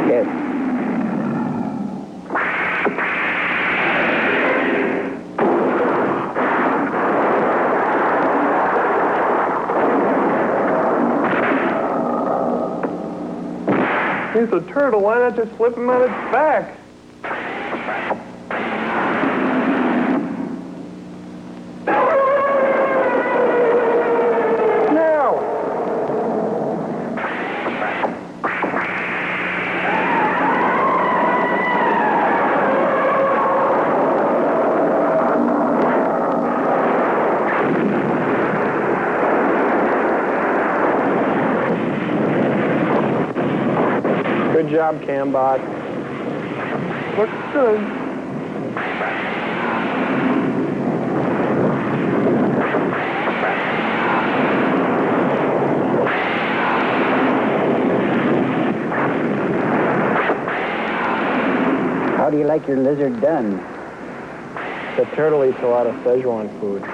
Yes. He's a turtle. Why not just flip him on its back? Good job, Cambot. Looks good. How do you like your lizard done? The turtle eats a lot of Szechuan food.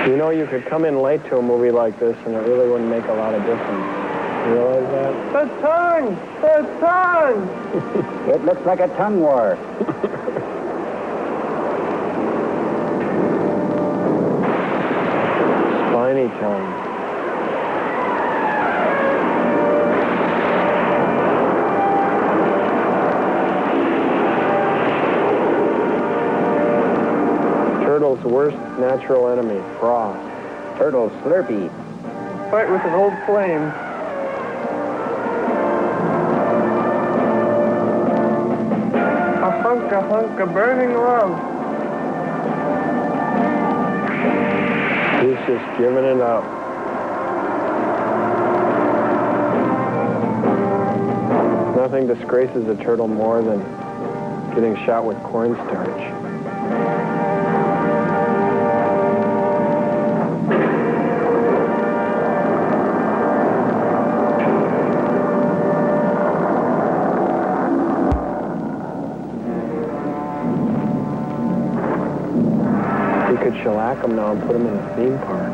You know, you could come in late to a movie like this and it really wouldn't make a lot of difference. You realize that? The tongue! The tongue! It looks like a tongue war. Spiny tongue. Turtle's worst natural enemy, frost. Turtle Slurpee. Fight with an old flame. A hunk of burning love. He's just giving it up. Nothing disgraces a turtle more than getting shot with cornstarch. You could shellac him now and put him in a theme park.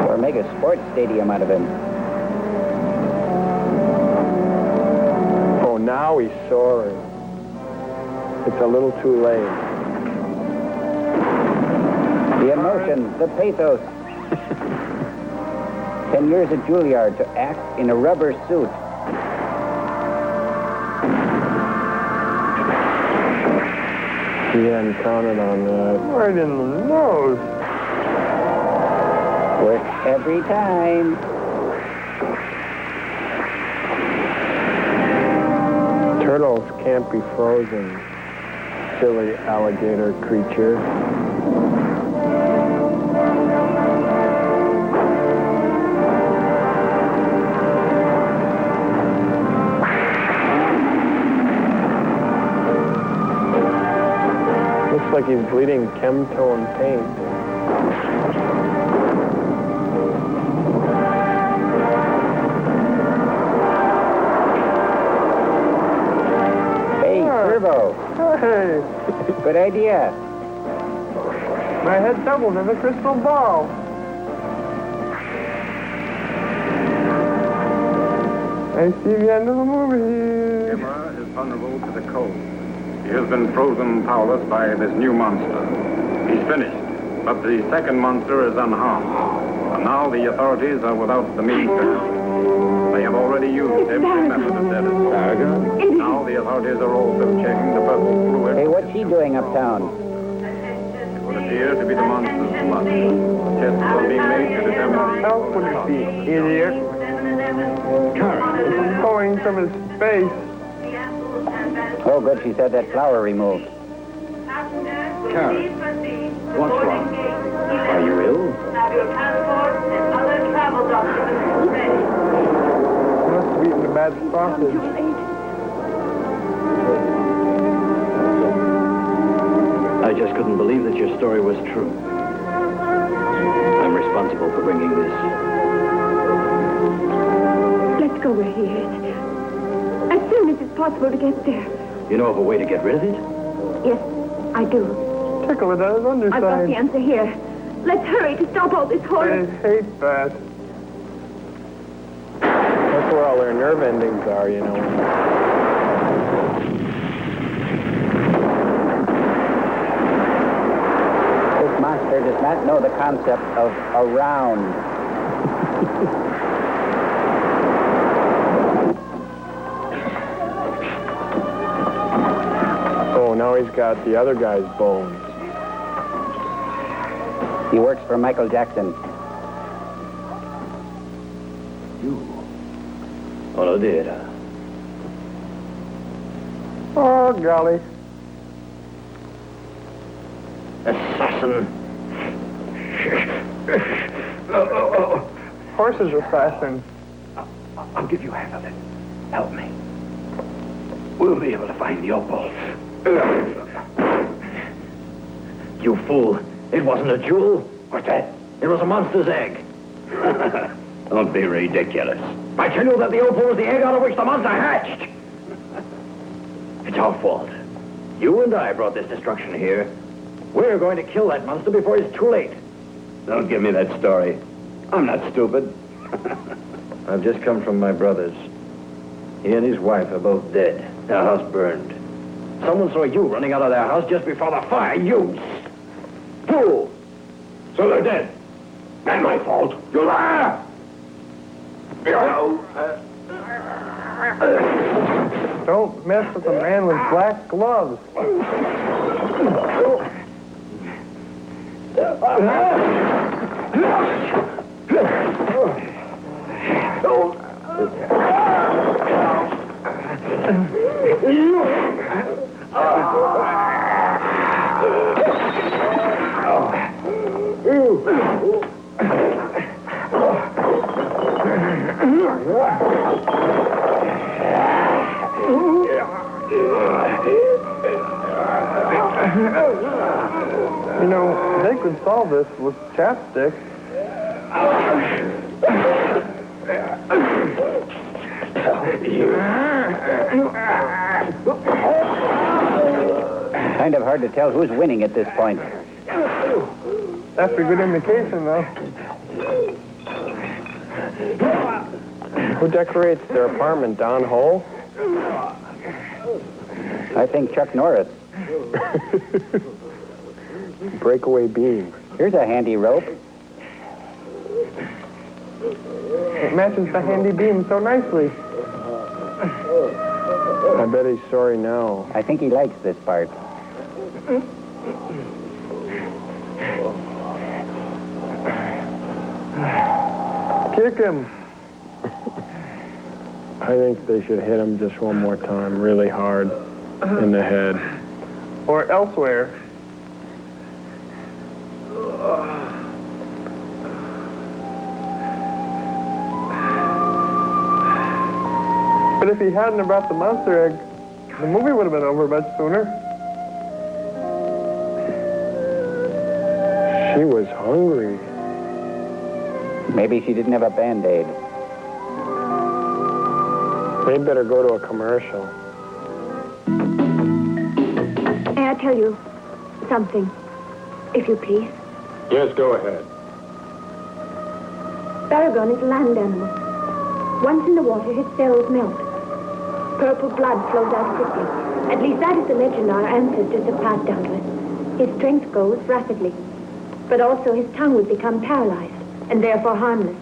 Or make a sports stadium out of him. Oh, now he's soaring. It's a little too late. The emotion, the pathos. 10 years at Juilliard to act in a rubber suit. He hadn't counted on that. Right in the nose. Works every time. Turtles can't be frozen, silly alligator creature. Looks like he's bleeding chemtone paint. Hey, good idea. My head doubled as a crystal ball. I see the end of the movie. Gamera is vulnerable to the cold. He has been frozen powerless by this new monster. He's finished, but the second monster is unharmed. And now the authorities are without the means to help. They have already used every method of death. Barugon? Now the authorities are also checking the purple fluid. Hey, what's she doing uptown? It would appear to be the monster's blood. Tests are being made to determine the How could it be, idiot? It's going from his face. Oh, good, she's had that flower removed. Karen, what's wrong? Are you ill? Must have eaten a bad sausage. I just couldn't believe that your story was true. I'm responsible for bringing this. Let's go where he is. As soon as it's possible to get there. You know of a way to get rid of it? Yes, I do. Tickle it on his underside. I've got the answer here. Let's hurry to stop all this horror. I hate that. That's where all their nerve endings are, you know. This monster does not know the concept of around. Oh, now he's got the other guy's bones. He works for Michael Jackson. Oh, dear. Oh, golly. Assassin. Horse's assassin. I'll give you half of it. Help me. We'll be able to find the opal. You fool. It wasn't a jewel. What's that? It was a monster's egg. Don't be ridiculous. I tell you that the opal was the egg out of which the monster hatched. It's our fault. You and I brought this destruction here. We're going to kill that monster before it's too late. Don't give me that story. I'm not stupid. I've just come from my brother's. He and his wife are both dead. Their house burned. Someone saw you running out of their house just before the fire. You fool! So they're dead. Not my fault. You liar! Don't mess with a man with black gloves. You know, they could solve this with chapstick. Kind of hard to tell who's winning at this point. That's a good indication, though. Who decorates their apartment? Don Hole? I think Chuck Norris. Breakaway beam. Here's a handy rope. It matches the handy beam so nicely. I bet he's sorry now. I think he likes this part. Kick him. I think they should hit him just one more time, really hard in the head. Or elsewhere. But if he hadn't have brought the monster egg, the movie would have been over much sooner. She was hungry. Maybe she didn't have a Band-Aid. They better go to a commercial. May I tell you something, if you please? Yes, go ahead. Barugon is a land animal. Once in the water, his cells melt. Purple blood flows out quickly. At least that is the legend our ancestors have passed down to us. His strength goes rapidly. But also his tongue would become paralyzed, and therefore harmless.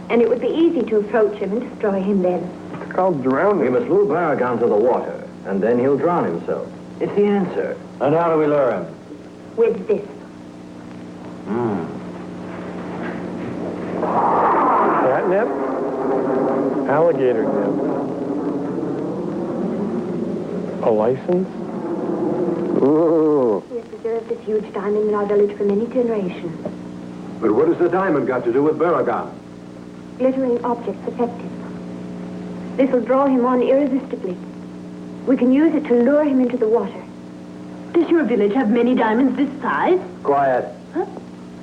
And it would be easy to approach him and destroy him then. It's called drowning. We must lure Barugon to the water, and then he'll drown himself. It's the answer. And how do we lure him? With this. Catnip? Alligator nip. A license? Ooh. We have preserved this huge diamond in our village for many generations. But what has the diamond got to do with Barugon? Glittering objects affect him. This will draw him on irresistibly. We can use it to lure him into the water. Does your village have many diamonds this size? Quiet. Huh?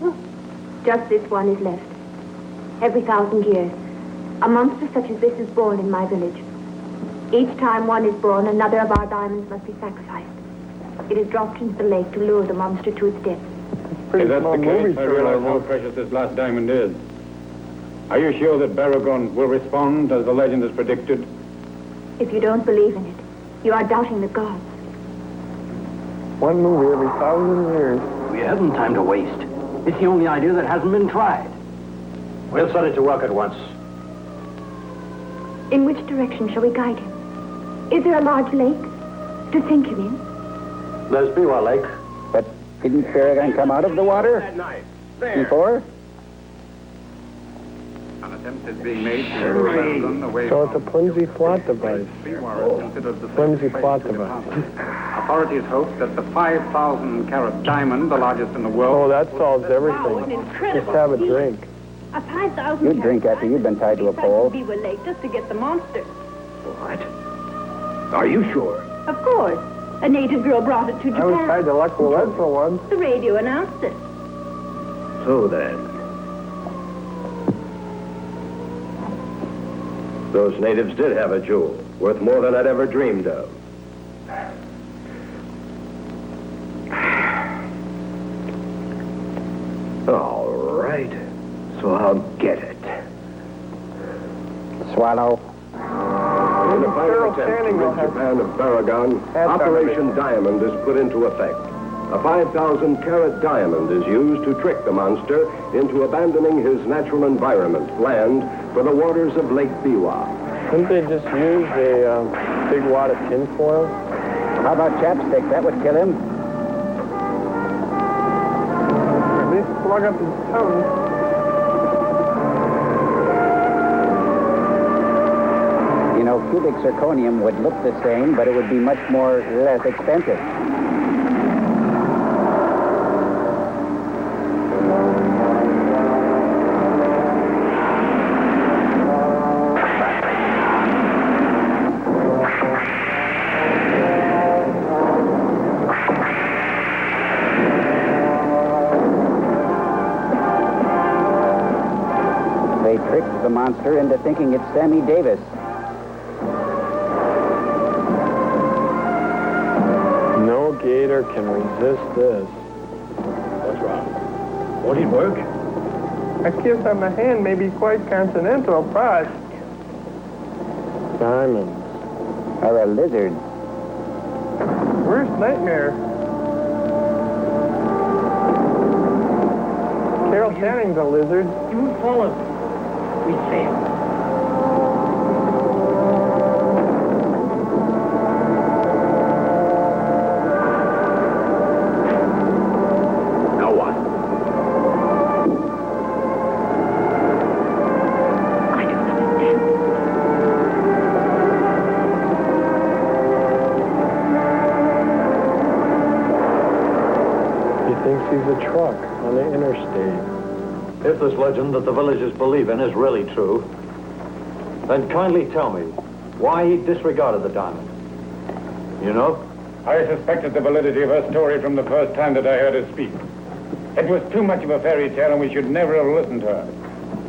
Oh. Just this one is left. Every 1,000 years, a monster such as this is born in my village. Each time one is born, another of our diamonds must be sacrificed. It is dropped into the lake to lure the monster to its death. If that's the case, I realize how precious this last diamond is. Are you sure that Barugon will respond as the legend has predicted? If you don't believe in it, you are doubting the gods. One movie every 1,000 years. We haven't time to waste. It's the only idea that hasn't been tried. We'll set it to work at once. In which direction shall we guide him? Is there a large lake to sink him in? There's Biwa Lake. But didn't Barugon come out of the water? Before? An attempt is being made to lure Barugon away So it's a flimsy plot device. Flimsy plot device. Authorities hope that the 5,000-carat diamond, the largest in the world... Oh, that solves Wow, an everything. incredible Just have a feat. drink. A 5,000 You'd drink after you've been tied to a pole. Beaver Lake just to get the monster. What? Are you sure? Of course. A native girl brought it to Japan. I was tied to Luckville Lead for once. The radio announced it. So then. Those natives did have a jewel, worth more than I'd ever dreamed of. All right. So I'll get it. Swallow. In the final attempt to rid Japan of Barugon, Operation Diamond is put into effect. A 5,000-carat diamond is used to trick the monster into abandoning his natural environment, land, for the waters of Lake Biwa. Couldn't they just use a big wad of tinfoil? How about chapstick? That would kill him. At least plug up his tongue. You know, cubic zirconium would look the same, but it would be much less expensive. They tricked the monster into thinking it's Sammy Davis. No gator can resist this. What's wrong? Won't it work? A kiss on the hand may be quite continental, but... Diamonds. Or a lizard. Worst nightmare. Carol Channing's a lizard. You follow. We fail. Now what? I don't understand. truck on the interstate. If this legend that the villagers believe in is really true, then kindly tell me why he disregarded the diamond. You know? I suspected the validity of her story from the first time that I heard her speak. It was too much of a fairy tale, and we should never have listened to her.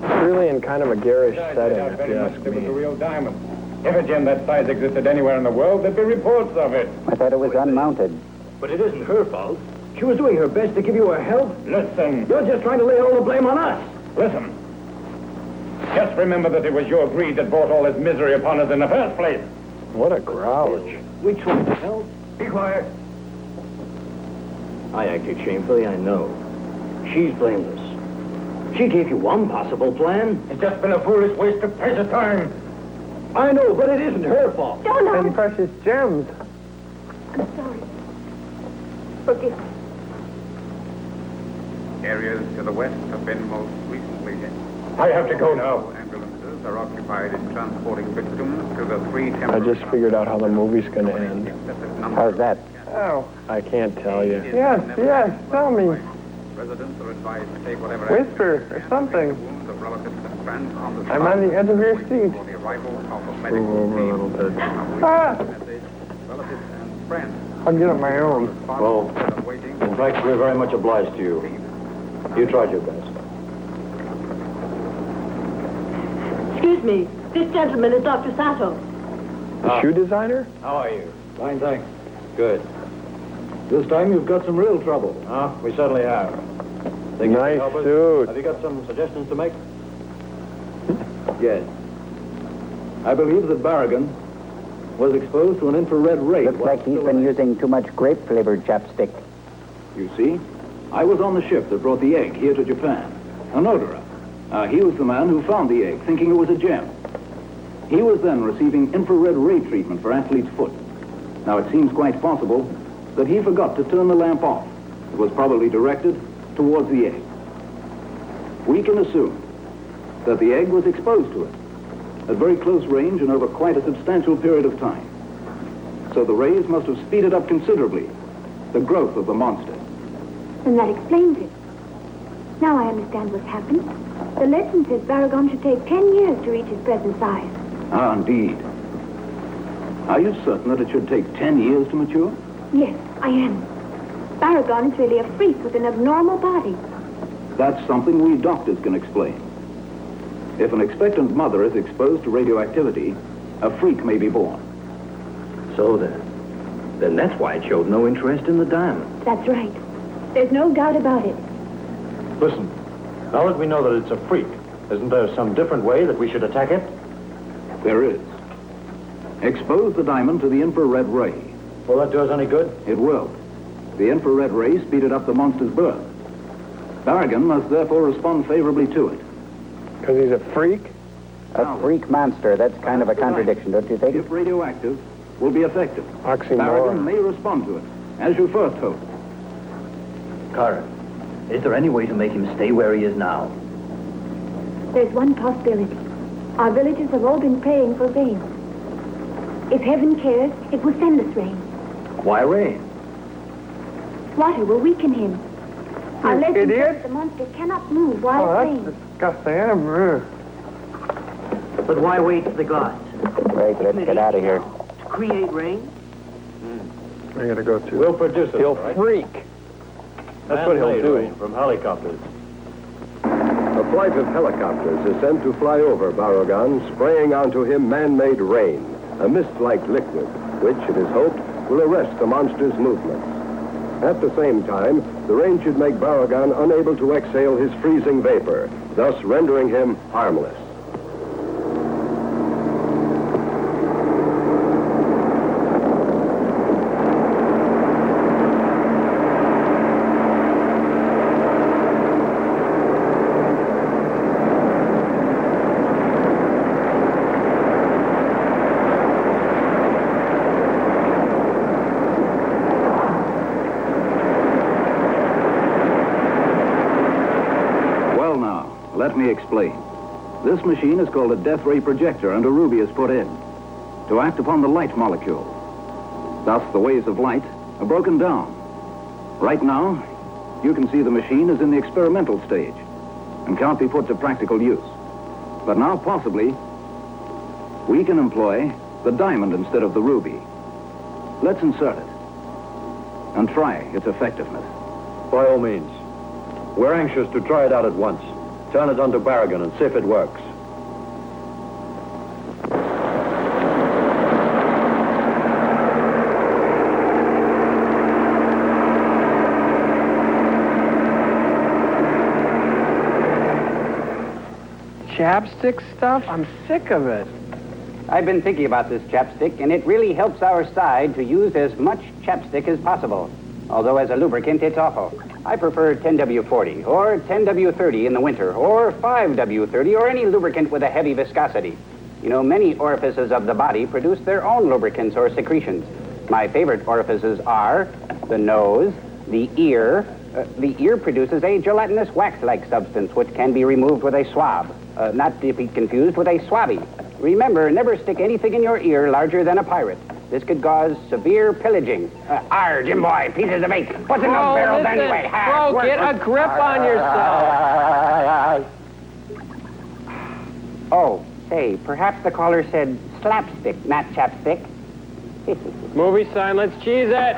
It's really in kind of a garish setting, I doubt if very you much ask it was a me. real diamond. If a gem that size existed anywhere in the world, there'd be reports of it. I thought it was unmounted. But it isn't her fault. She was doing her best to give you her help. Listen. You're just trying to lay all the blame on us. Listen. Just remember that it was your greed that brought all this misery upon us in the first place. What a grouch. We tried to help. Be quiet. I acted shamefully, I know. She's blameless. She gave you one possible plan. It's just been a foolish waste of precious time. I know, but it isn't her fault. And precious gems. I'm sorry. Forgive me. Areas to the west have been most recently hit. I have to go now. Ambulances are occupied in transporting victims to the three I temporary... just figured out how the movie's going to end. How's that? Oh, I can't tell you. Yes, tell me. Residents are advised to take whatever Whisper or something. wounds of relatives and friends on the I'm on the edge of your seat. for the arrival of a Move medical over a team. little bit. Ah! Relatives and friends I'll get on my own. Well, in fact, we're very much obliged to you. You tried your best. Excuse me. This gentleman is Dr. Sato. The shoe designer? How are you? Fine, thanks. Good. This time you've got some real trouble. We certainly have. Think you can Nice help us? suit. Have you got some suggestions to make? Yes. I believe that Barugon was exposed to an infrared ray. Looks like he's been using too much grape-flavored chapstick. You see, I was on the ship that brought the egg here to Japan. An Odora. He was the man who found the egg, thinking it was a gem. He was then receiving infrared ray treatment for athlete's foot. Now, it seems quite possible that he forgot to turn the lamp off. It was probably directed towards the egg. We can assume that the egg was exposed to it at very close range and over quite a substantial period of time. So the rays must have speeded up considerably the growth of the monster. And that explains it. Now I understand what's happened. The legend says Barugon should take 10 years to reach his present size. Ah, indeed. Are you certain that it should take 10 years to mature? Yes, I am. Barugon is really a freak with an abnormal body. That's something we doctors can explain. If an expectant mother is exposed to radioactivity, a freak may be born. So then that's why it showed no interest in the diamond. That's right. There's no doubt about it. Listen, now that we know that it's a freak, isn't there some different way that we should attack it? There is. Expose the diamond to the infrared ray. Will that do us any good? It will. The infrared ray speeded up the monster's birth. Barugon must therefore respond favorably to it. Because he's a freak? A freak monster. That's kind of a contradiction, don't you think? If radioactive, will be effective. Oxymoron. Barugon may respond to it, as you first hoped. Kara, is there any way to make him stay where he is now? There's one possibility. Our villagers have all been praying for rain. If heaven cares, it will send us rain. Why rain? Water will weaken him. Our You legend idiot. says the monster cannot move while Oh, it that's rains. disgusting. But why wait for the gods? Right, let's get out of here. To create rain? I gotta go too. We'll produce it. He'll all right? freak. That's what he'll Man-made do. rain from helicopters. A flight of helicopters is sent to fly over Barugon, spraying onto him man-made rain, a mist-like liquid, which, it is hoped, will arrest the monster's movements. At the same time, the rain should make Barugon unable to exhale his freezing vapor, thus rendering him harmless. Let me explain. This machine is called a death ray projector, and a ruby is put in to act upon the light molecule. Thus, the waves of light are broken down. Right now, you can see the machine is in the experimental stage and can't be put to practical use. But now, possibly, we can employ the diamond instead of the ruby. Let's insert it and try its effectiveness. By all means. We're anxious to try it out at once. Turn it onto Barugon and see if it works. Chapstick stuff? I'm sick of it. I've been thinking about this chapstick, and it really helps our side to use as much chapstick as possible. Although as a lubricant, it's awful. I prefer 10W40 or 10W30 in the winter, or 5W30 or any lubricant with a heavy viscosity. You know, many orifices of the body produce their own lubricants or secretions. My favorite orifices are the nose, the ear. The ear produces a gelatinous wax-like substance which can be removed with a swab. Not to be confused with a swabby. Remember, never stick anything in your ear larger than a pirate. This could cause severe pillaging. Jim boy, pieces of 8. What's in those barrels anyway? Bro, get a grip on yourself. Oh, say, perhaps the caller said slapstick, not chapstick. Movie sign, let's cheese it.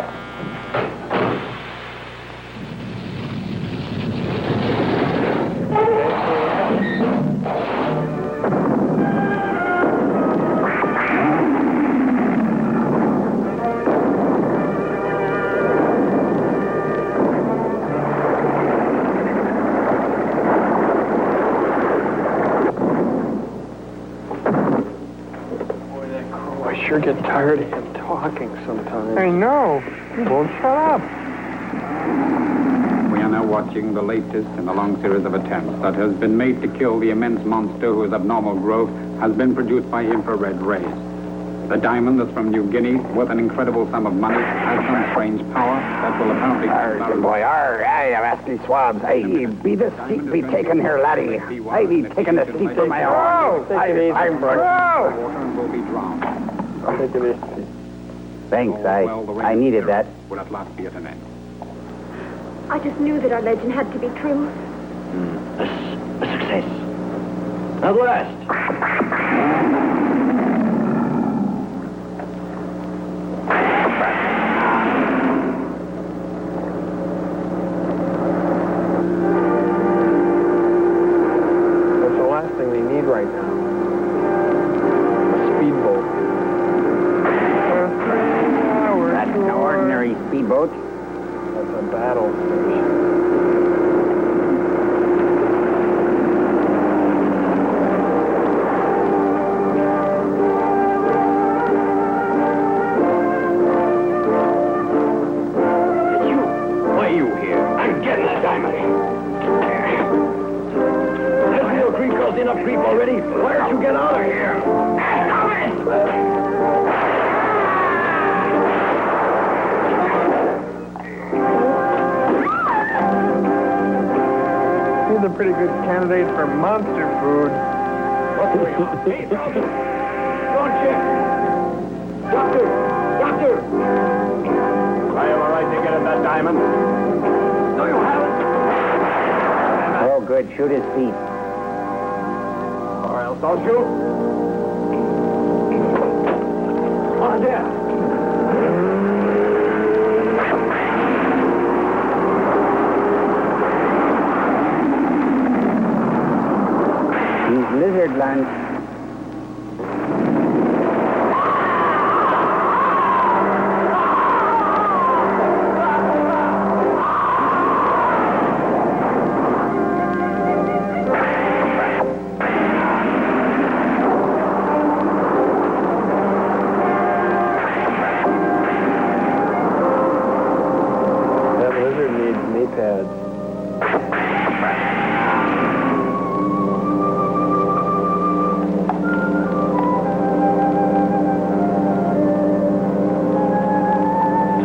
Sure get tired of him talking sometimes. I know. He won't shut up. We are now watching the latest in a long series of attempts that has been made to kill the immense monster whose abnormal growth has been produced by infrared rays. The diamond that's from New Guinea, worth an incredible sum of money, has some strange power that will apparently... Jim boy, I ask these swabs. I be the seat be taken here, laddie. I be taking the seat for my own. I'm water and will be drowned. Take it easy. Thanks, I needed that. Will at last be at an end. I just knew that our legend had to be true. A success. At last. That's the last thing they need right now. A speedboat. That's no ordinary speedboat. That's a battle station. Why are you here? I'm getting that diamond. Hasn't your creek caused enough creep already? Why don't you get out of here? He's a pretty good candidate for monster food. What's going on? Hey, Doctor! Don't check! Doctor! Doctor! I am all right to get at that diamond. No, you haven't. Oh, good. Shoot his feet. Or else I'll shoot. On deck. He's lizard lunch. That lizard needs knee pads.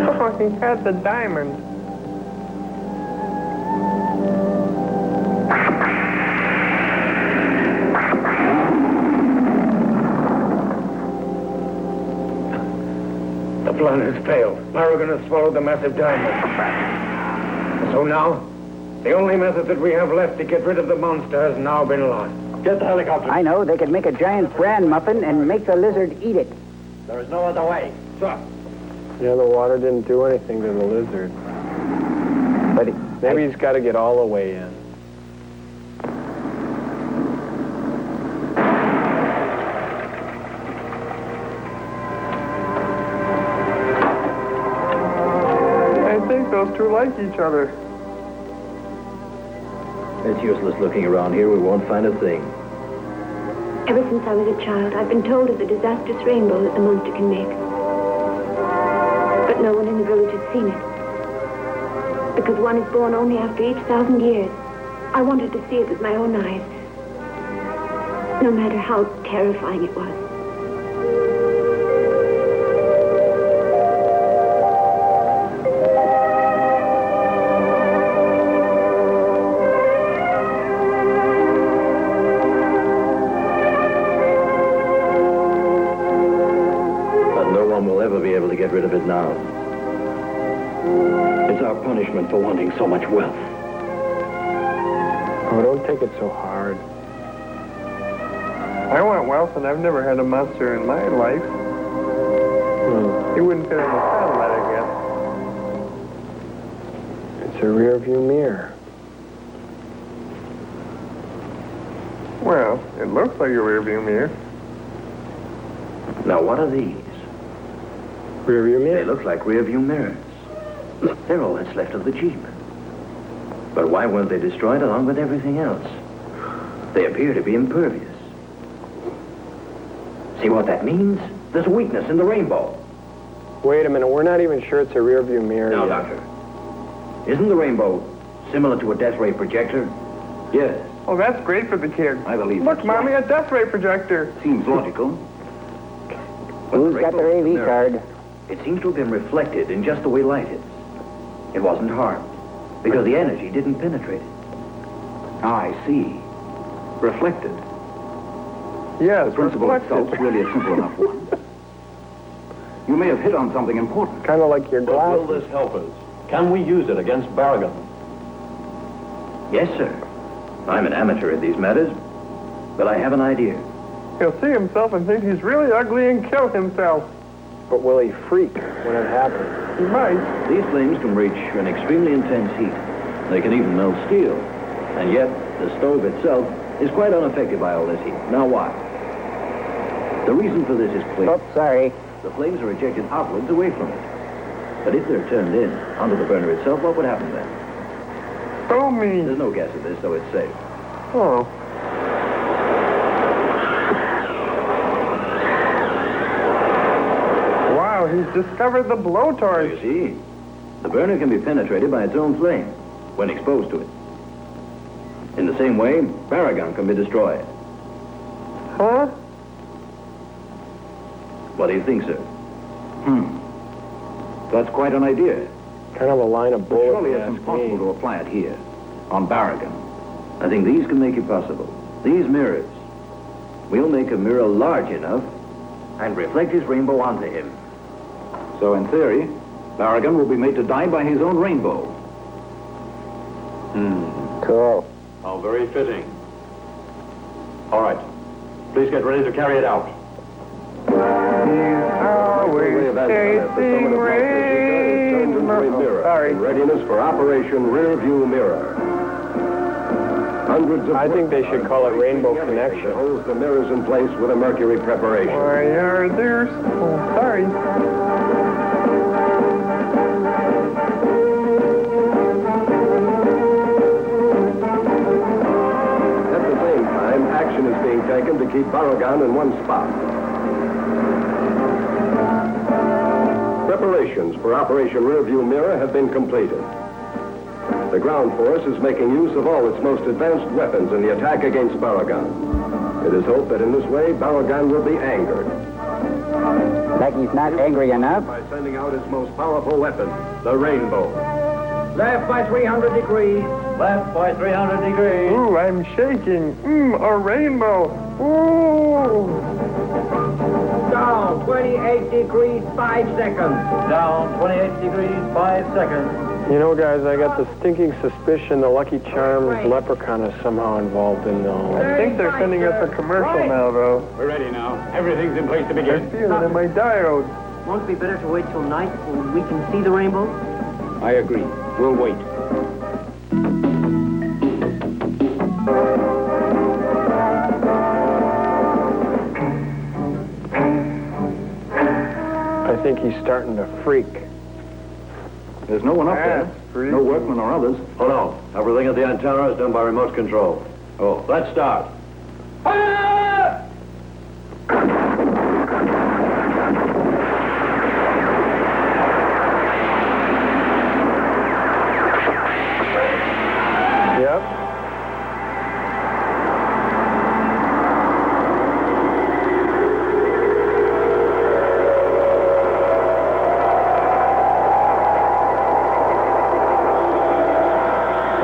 Oh, he had the diamond. The plan has failed. Barugon has swallowed the massive diamond. So now, the only method that we have left to get rid of the monster has now been lost. Get the helicopter. I know. They could make a giant bran muffin and make the lizard eat it. There is no other way. Sure. Yeah, the water didn't do anything to the lizard. But maybe he's got to get all the way in. I think those two like each other. It's useless looking around here. We won't find a thing. Ever since I was a child, I've been told of the disastrous rainbow that the monster can make. But no one in the village has seen it. Because one is born only after each 1,000 years. I wanted to see it with my own eyes. No matter how terrifying it was. Get rid of it now. It's our punishment for wanting so much wealth. Oh, don't take it so hard. I want wealth, and I've never had a monster in my life. He wouldn't fit in the satellite, I guess. It's a rear view mirror. Well, it looks like a rear view mirror. Now, what are these? Rear view mirror? They look like rear view mirrors. They're all that's left of the Jeep. But why weren't they destroyed along with everything else? They appear to be impervious. See what that means? There's a weakness in the rainbow. Wait a minute, we're not even sure it's a rear view mirror Now, yet. Doctor, isn't the rainbow similar to a death ray projector? Yes. Oh, that's great for the kids. I believe Look, that's Mommy, right. a death ray projector. Seems logical. Who's got their AV card? It seems to have been reflected in just the way light hits. It wasn't harmed, because the energy didn't penetrate it. I see. Reflected. Yes, the principle reflected. itself is really a simple enough one. You may have hit on something important. Kind of like your But glasses. will this help us? Can we use it against Barugon? Yes, sir. I'm an amateur at these matters, but I have an idea. He'll see himself and think he's really ugly and kill himself. But will he freak when it happens? He might. These flames can reach an extremely intense heat. They can even melt steel. And yet, the stove itself is quite unaffected by all this heat. Now why? The reason for this is clear. Oh, sorry. The flames are ejected outwards away from it. But if they're turned in onto the burner itself, what would happen then? So mean. There's no gas in this, so it's safe. Oh. Wow, he's discovered the blowtorch. You see, the burner can be penetrated by its own flame when exposed to it. In the same way, Barugon can be destroyed. Huh? What do you think, sir? That's quite an idea. Kind of a line of But bullets. surely it's ask impossible me. to apply it here, on Barugon. I think these can make it possible. These mirrors. We'll make a mirror large enough and reflect his rainbow onto him. So in theory, Barugon will be made to die by his own rainbow. Cool. How very fitting. All right. Please get ready to carry it out. Always chasing rainbow. Sorry. In readiness for Operation Rear View Mirror. Hundreds of I think they should call it Rainbow Connection. holds the mirrors in place with a mercury preparation. Why are there... Oh, sorry. At the same time, action is being taken to keep Barugon in one spot. Preparations for Operation Rearview Mirror have been completed. The ground force is making use of all its most advanced weapons in the attack against Barugon. It is hoped that in this way, Barugon will be angered. Like he's not angry enough? By sending out his most powerful weapon, the rainbow. Left by 300 degrees. Left by 300 degrees. Ooh, I'm shaking. A rainbow. Ooh. Down 28 degrees, 5 seconds. Down 28 degrees, 5 seconds. You know, guys, I got the stinking suspicion the Lucky Charms leprechaun is somehow involved in all. I think they're sending us a commercial now, though. We're ready now. Everything's in place to I begin. feel it in my diode. Won't it be better to wait till night when we can see the rainbow? I agree. We'll wait. I think he's starting to freak. There's no one up there. No workmen or others. Oh, no. Everything at the antenna is done by remote control. Oh, let's start. Yep.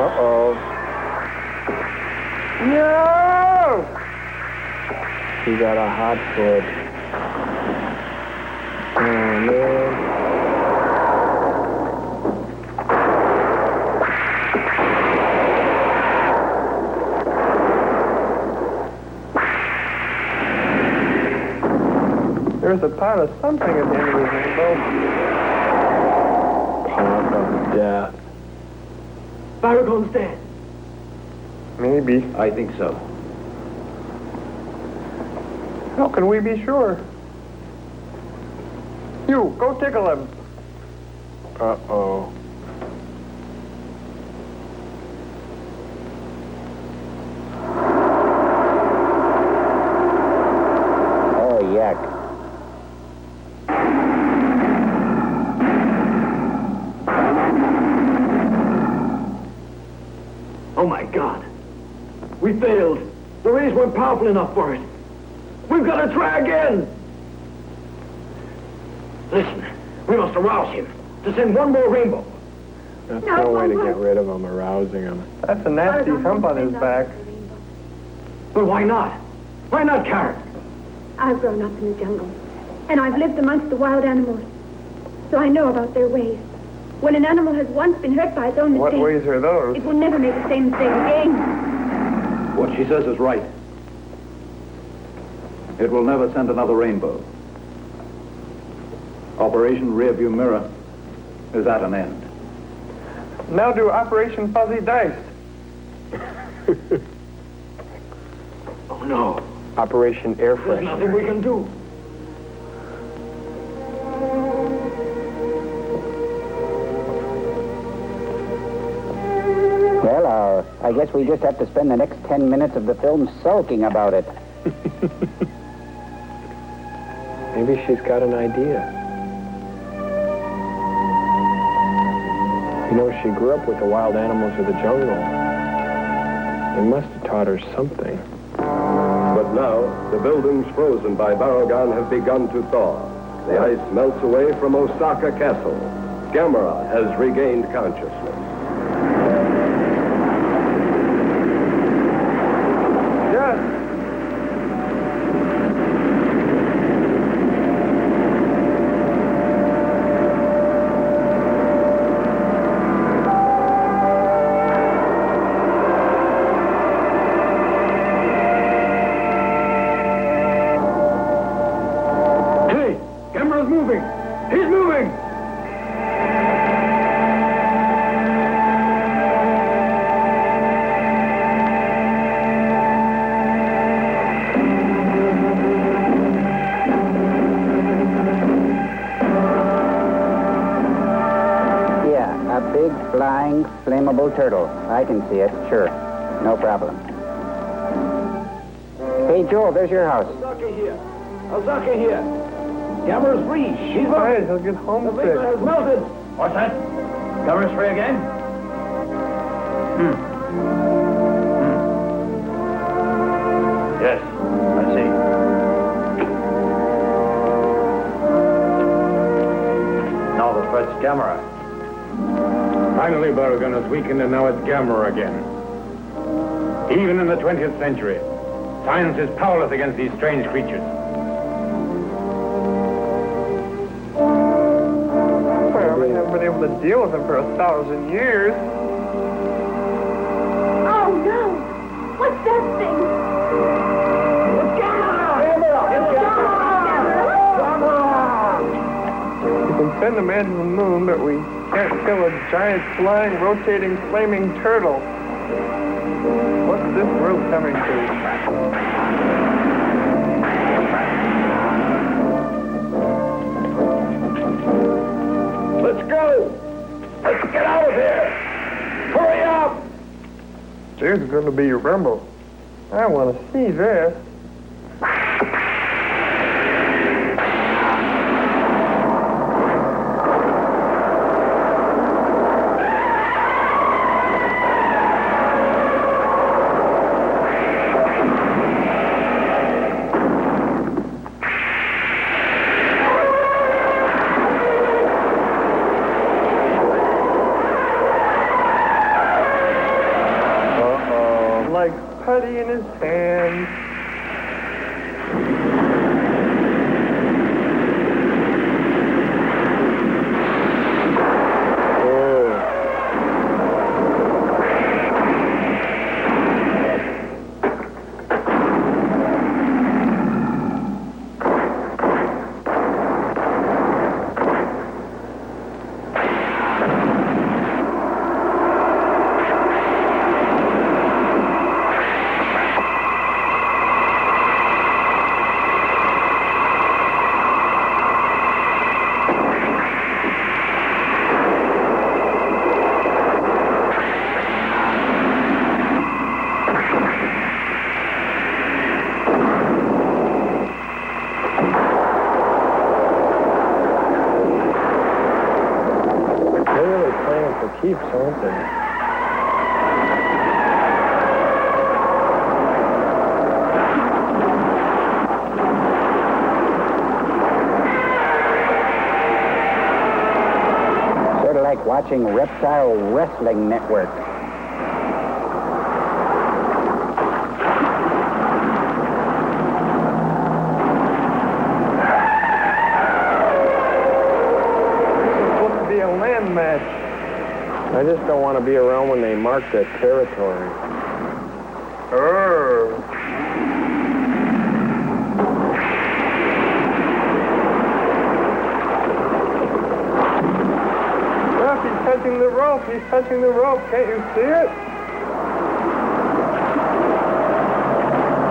Uh-oh. No! He got a hot foot. Oh, man. There's a pot of something at the end of the rainbow. Pot of death. Barugon's dead. Maybe. I think so. How can we be sure? You, go tickle him. Uh-oh. Oh, yuck. Oh, my God. We failed. The rays weren't powerful enough for it. We've got to try again. Listen, we must arouse him to send one more rainbow. That's no way to get rid of him, arousing him. That's a nasty hump on his back. But why not? Why not, Karen? I've grown up in the jungle, and I've lived amongst the wild animals, so I know about their ways. When an animal has once been hurt by its own mistake, What ways are those? it will never make the same mistake again. What she says is right. It will never send another rainbow. Operation Rearview Mirror is at an end. Now do Operation Fuzzy Dice. Oh, no. Operation Air There's Fresh. nothing we can do. Well, I guess we just have to spend the next 10 minutes of the film sulking about it. Maybe she's got an idea. You know, she grew up with the wild animals of the jungle. They must have taught her something. But now, the buildings frozen by Barugon have begun to thaw. The ice melts away from Osaka Castle. Gamera has regained consciousness. Yes. Hey, Gamera's moving. He's moving. Yeah, a big, flying, flammable turtle. I can see it, sure. No problem. Hey, Joel, there's your house. Osaka here. Osaka here. Gamera's free. She's Right, he'll get The homesick. vapor has melted. What's that? Gamera's free again? Yes, I see. Now the threat's Gamera. Finally, Barugon is weakened, and now it's Gamera again. Even in the 20th century, science is powerless against these strange creatures. Well, we have been able to deal with him for 1,000 years. Oh, no! What's that thing? We can send a man to the moon, but we can't kill a giant, flying, rotating, flaming turtle. What's this world coming to? Let's go! Let's get out of here! Hurry up! There's going to be a rumble. I want to see this. Putty in his hand. Keeps, aren't they? Sort of like watching Reptile Wrestling Network. It's supposed to be a land match. I just don't want to be around when they mark their territory. Look, he's touching the rope. He's touching the rope. Can't you see it?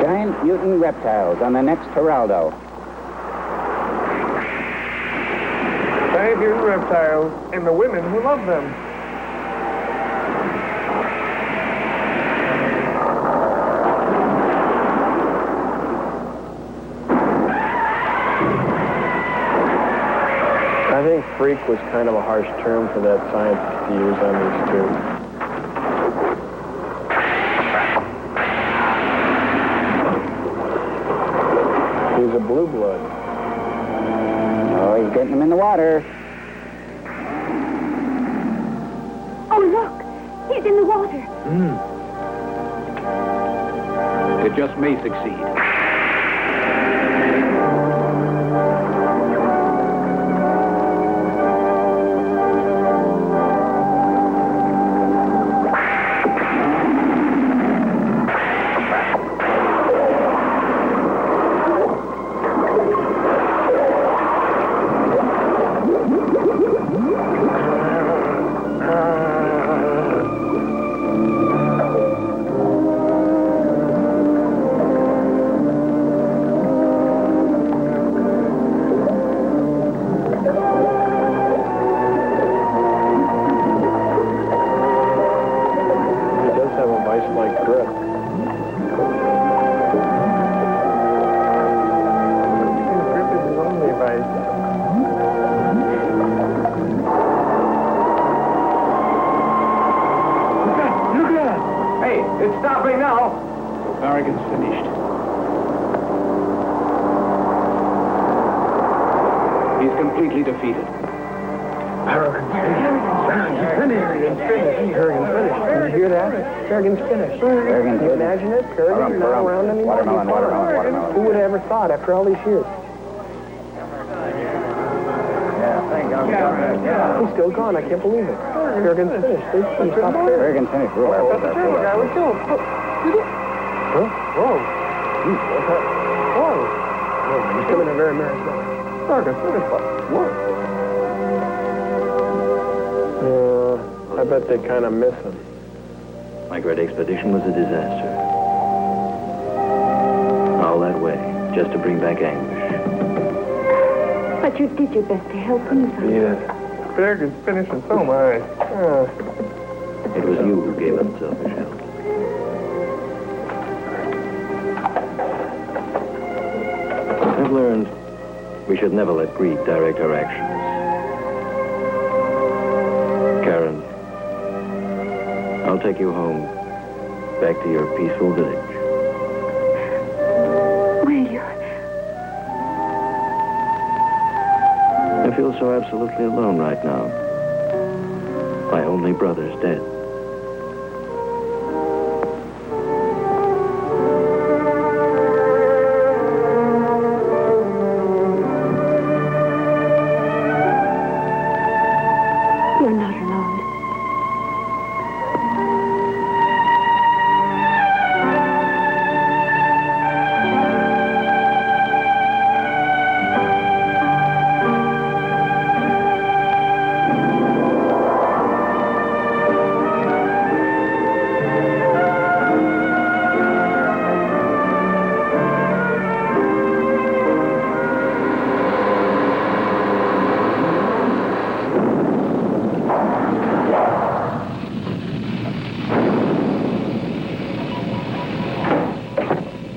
Giant mutant reptiles on the next Geraldo. Giant mutant reptiles and the women who love them. I think freak was kind of a harsh term for that scientist to use on these two. He's a blue blood. Oh, he's getting them in the water. Oh, look! He's in the water. It just may succeed. It's stopping now. Barugon's finished. He's completely defeated. Barugon's finished. Did you hear that? Barugon's finished. Barugon's Can you imagine it? Barugon's not around anymore. Watermelon. Who would have ever thought after all these years? Yeah, thank God. He's still gone. I can't believe it. Berrigan's finished. He's stopped there. Berrigan finished. Whoa. That's the turbo guy. Let's go. Huh? Whoa. What's that? Whoa. He's coming in very merry way. Berrigan finished. Whoa. I bet they kind of miss him. My great expedition was a disaster. All that way, just to bring back anguish. But you did your best to help him, son. Yes. Berrigan's finishing so much. It was you who gave unselfish help. I've learned we should never let greed direct our actions. Karen, I'll take you home, back to your peaceful village. Will you? I feel so absolutely alone right now. My only brother's dead. You're not alone.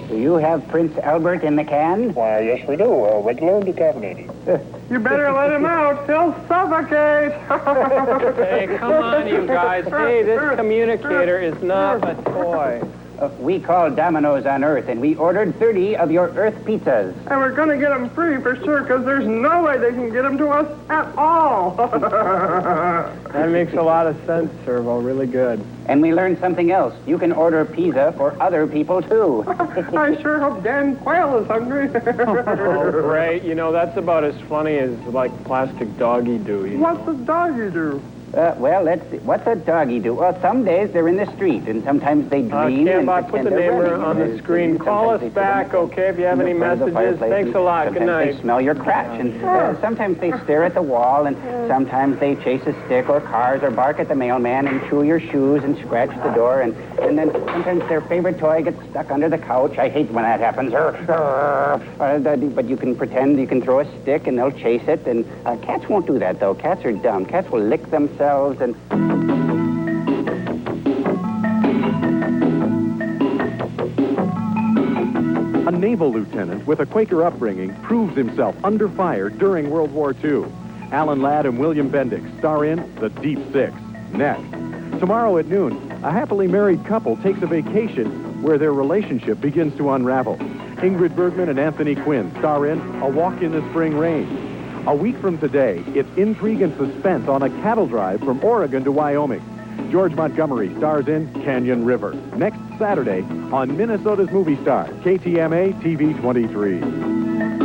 Do you have Prince Albert in the can? Why, yes, we do. Regular and decaffeinated. You better let him out. He'll suffocate. Hey, come on, you guys. Hey, this communicator is not a toy. We call Domino's on Earth, and we ordered 30 of your Earth pizzas. And we're going to get them free for sure, because there's no way they can get them to us at all. That makes a lot of sense, Servo. Really good. And we learned something else. You can order pizza for other people, too. I sure hope Dan Quayle is hungry. Oh, great. You know, that's about as funny as, like, plastic doggy do. What's a doggy do? Well, let's see. What's a doggy do? Well, some days they're in the street, and sometimes they dream and Cambot, put the name on the screen. Call us back, okay, if you have any messages. Thanks a lot. Good night. They smell your crotch, and sometimes they stare at the wall, and sometimes they chase a stick or cars or bark at the mailman and chew your shoes and scratch the door, and then sometimes their favorite toy gets stuck under the couch. I hate when that happens. But you can pretend you can throw a stick, and they'll chase it, and cats won't do that, though. Cats are dumb. Cats will lick themselves and... A naval lieutenant with a Quaker upbringing proves himself under fire during World War II. Alan Ladd and William Bendix star in The Deep Six. Next. Tomorrow at noon, a happily married couple takes a vacation where their relationship begins to unravel. Ingrid Bergman and Anthony Quinn star in A Walk in the Spring Rain. A week from today, it's intrigue and suspense on a cattle drive from Oregon to Wyoming. George Montgomery stars in Canyon River. Next Saturday on Minnesota's Movie Star, KTMA TV 23.